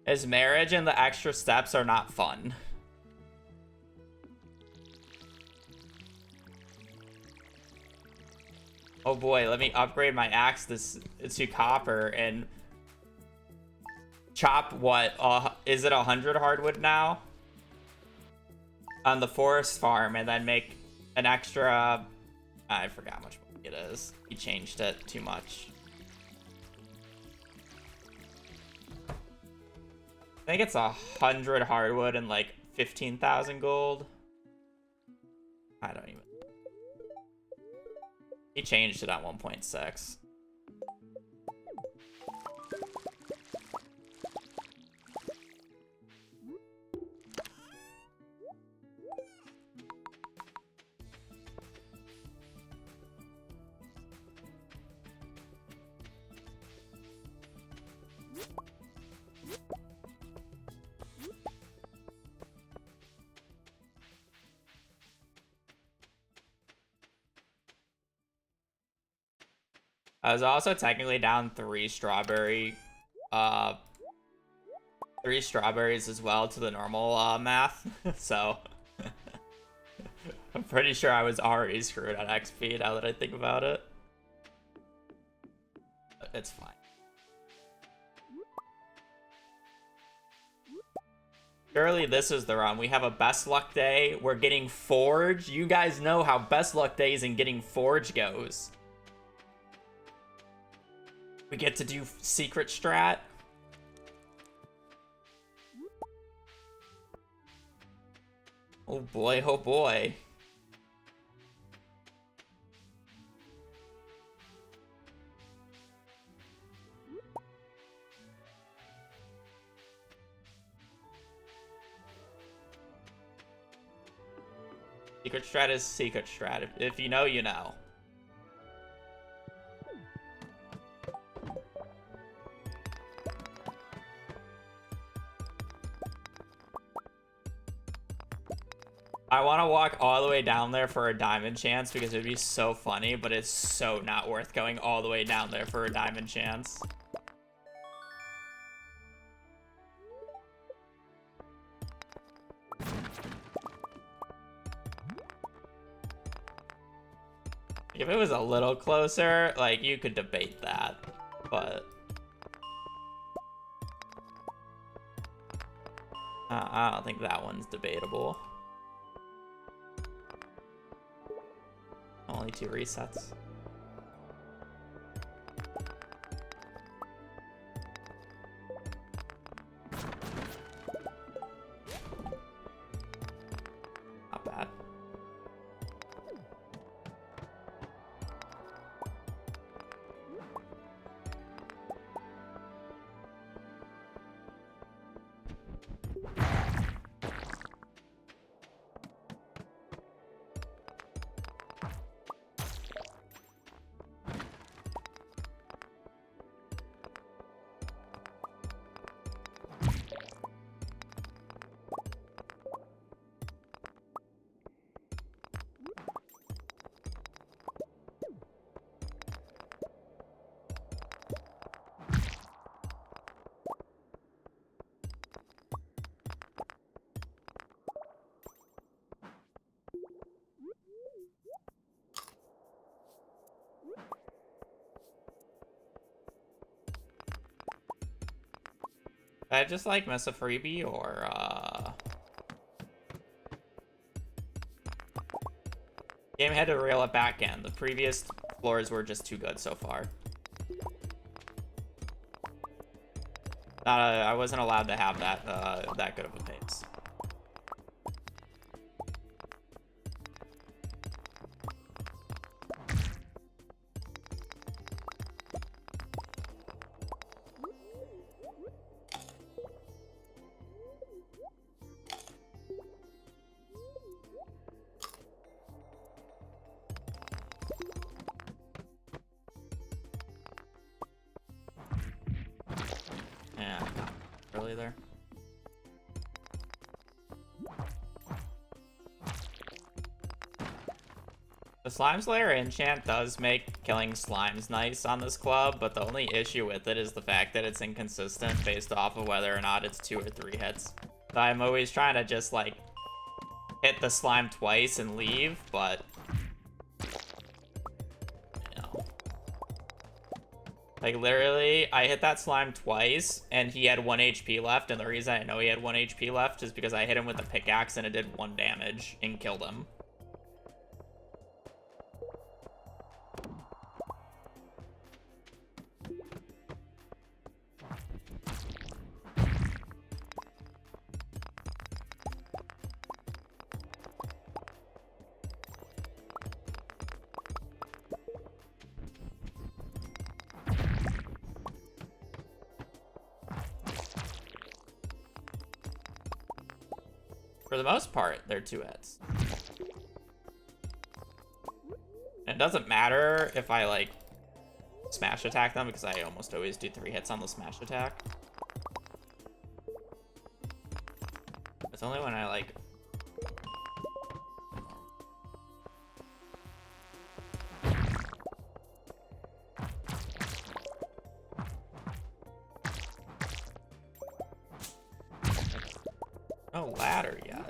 Is marriage and the extra steps are not fun. Oh boy, let me upgrade my axe to copper and chop what? Is it 100 hardwood now? On the forest farm, and then make an extra... I forgot how much it is. He changed it too much. I think it's 100 hardwood and like 15,000 gold. I don't even... He changed it at 1.6. I was also technically down 3 strawberries as well to the normal math, so I'm pretty sure I was already screwed on XP now that I think about it. But it's fine. Surely this is the run. We have a best luck day. We're getting forge. You guys know how best luck days and getting forge goes. We get to do secret strat. Oh boy, oh boy. Secret strat is secret strat. If you know, you know. I want to walk all the way down there for a diamond chance because it would be so funny, but it's so not worth going all the way down there for a diamond chance. If it was a little closer, like, you could debate that, but... I don't think that one's debatable. Only 2 resets. Not bad. I just like miss a freebie or game had to reel it back in. The previous floors were just too good so far. I wasn't allowed to have that that good of a pace. Yeah, really there. The Slime Slayer enchant does make killing slimes nice on this club, but the only issue with it is the fact that it's inconsistent based off of whether or not it's 2 or 3 hits. So I'm always trying to just, like, hit the slime twice and leave, but... you know. Like, literally, I hit that slime twice, and he had 1 HP left, and the reason I know he had 1 HP left is because I hit him with a pickaxe and it did 1 damage and killed him. For the most part, they're 2 hits. And it doesn't matter if I, like, smash attack them, because I almost always do 3 hits on the smash attack. It's only when I, like... no ladder yet.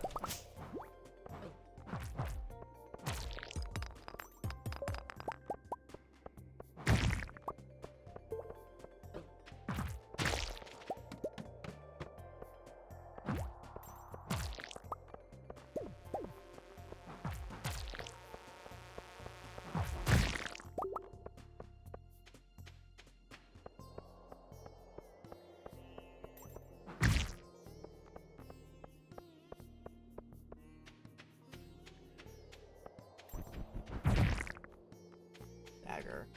Dagger.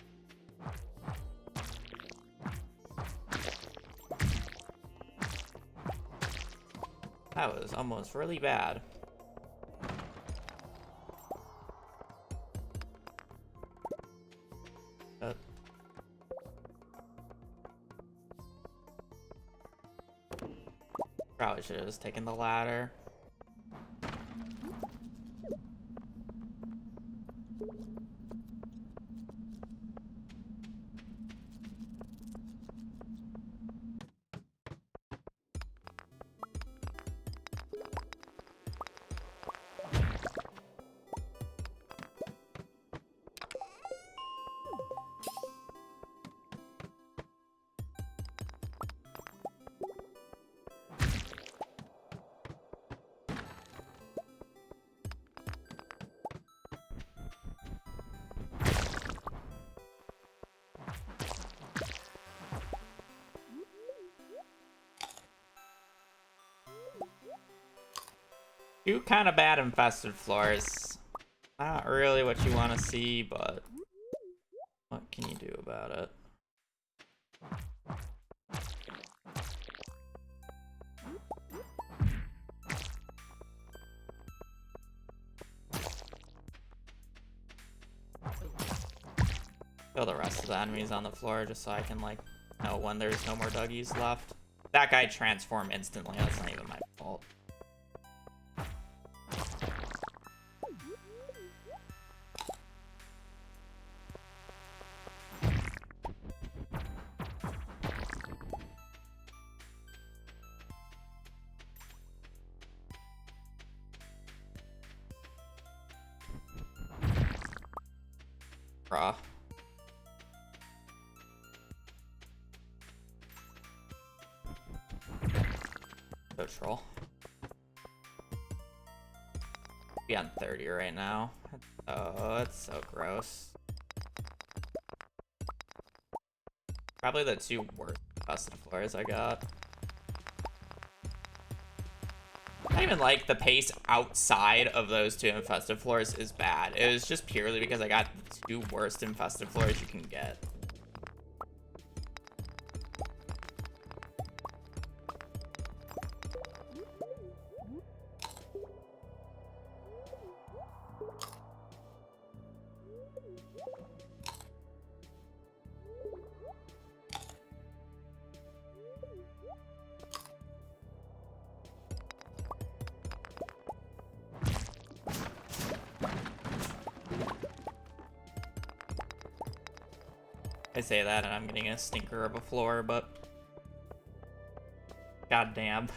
That was almost really bad. Probably should have just taken the ladder. Two kind of bad infested floors. Not really what you want to see, but what can you do about it? Kill the rest of the enemies on the floor just so I can, like, know when there's no more Dougies left. That guy transformed instantly. That's not even my fault. Bruh. troll. Be on 30 right now. Oh, that's so gross. Probably the two worst busted floors I got. I don't even like the pace outside of those two infested floors is bad. It was just purely because I got the two worst infested floors you can get. I say that and I'm getting a stinker of a floor, but goddamn.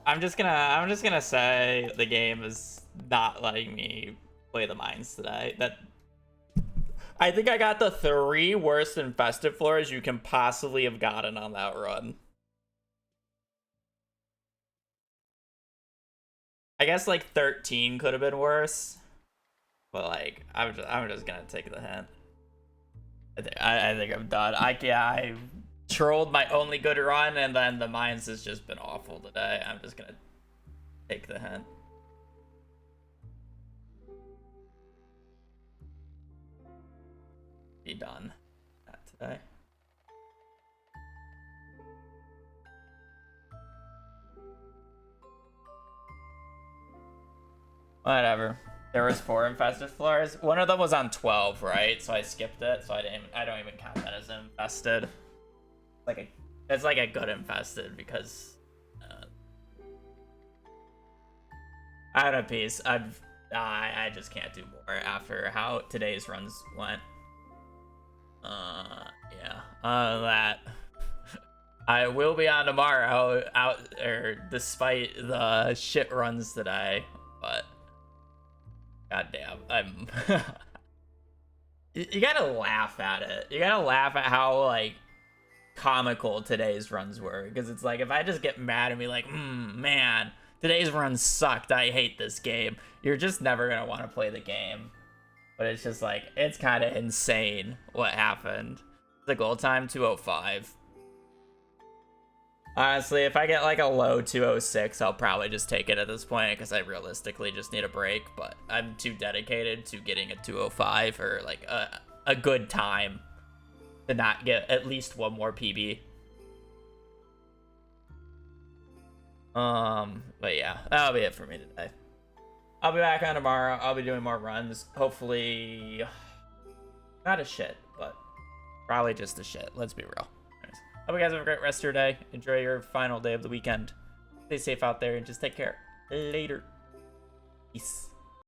I'm just gonna say the game is not letting me play the mines today. That I think I got the 3 worst infested floors you can possibly have gotten on that run. I guess like 13 could have been worse, but like I'm just gonna take the hint. I think I'm done. I trolled my only good run, and then the mines has just been awful today. I'm just gonna take the hint. Be done. Not today. Whatever. There was 4 infested floors. One of them was on 12, right? So I skipped it. So I don't even count that as infested. It's like a good infested because out of piece. I just can't do more after how today's runs went. Yeah. That I will be on tomorrow despite the shit runs today, but goddamn, I'm you gotta laugh at it. You gotta laugh at how like comical today's runs were, because it's like if I just get mad and be like, man, today's run sucked, I hate this game, you're just never gonna want to play the game. But it's just like, it's kind of insane what happened. The goal time 2:05. Honestly, if I get like a low 2:06, I'll probably just take it at this point because I realistically just need a break, but I'm too dedicated to getting a 2:05 or like a good time to not get at least one more PB. But yeah, that'll be it for me today. I'll be back on tomorrow. I'll be doing more runs. Hopefully, not a shit, but probably just a shit. Let's be real. Anyways, hope you guys have a great rest of your day. Enjoy your final day of the weekend. Stay safe out there and just take care. Later. Peace.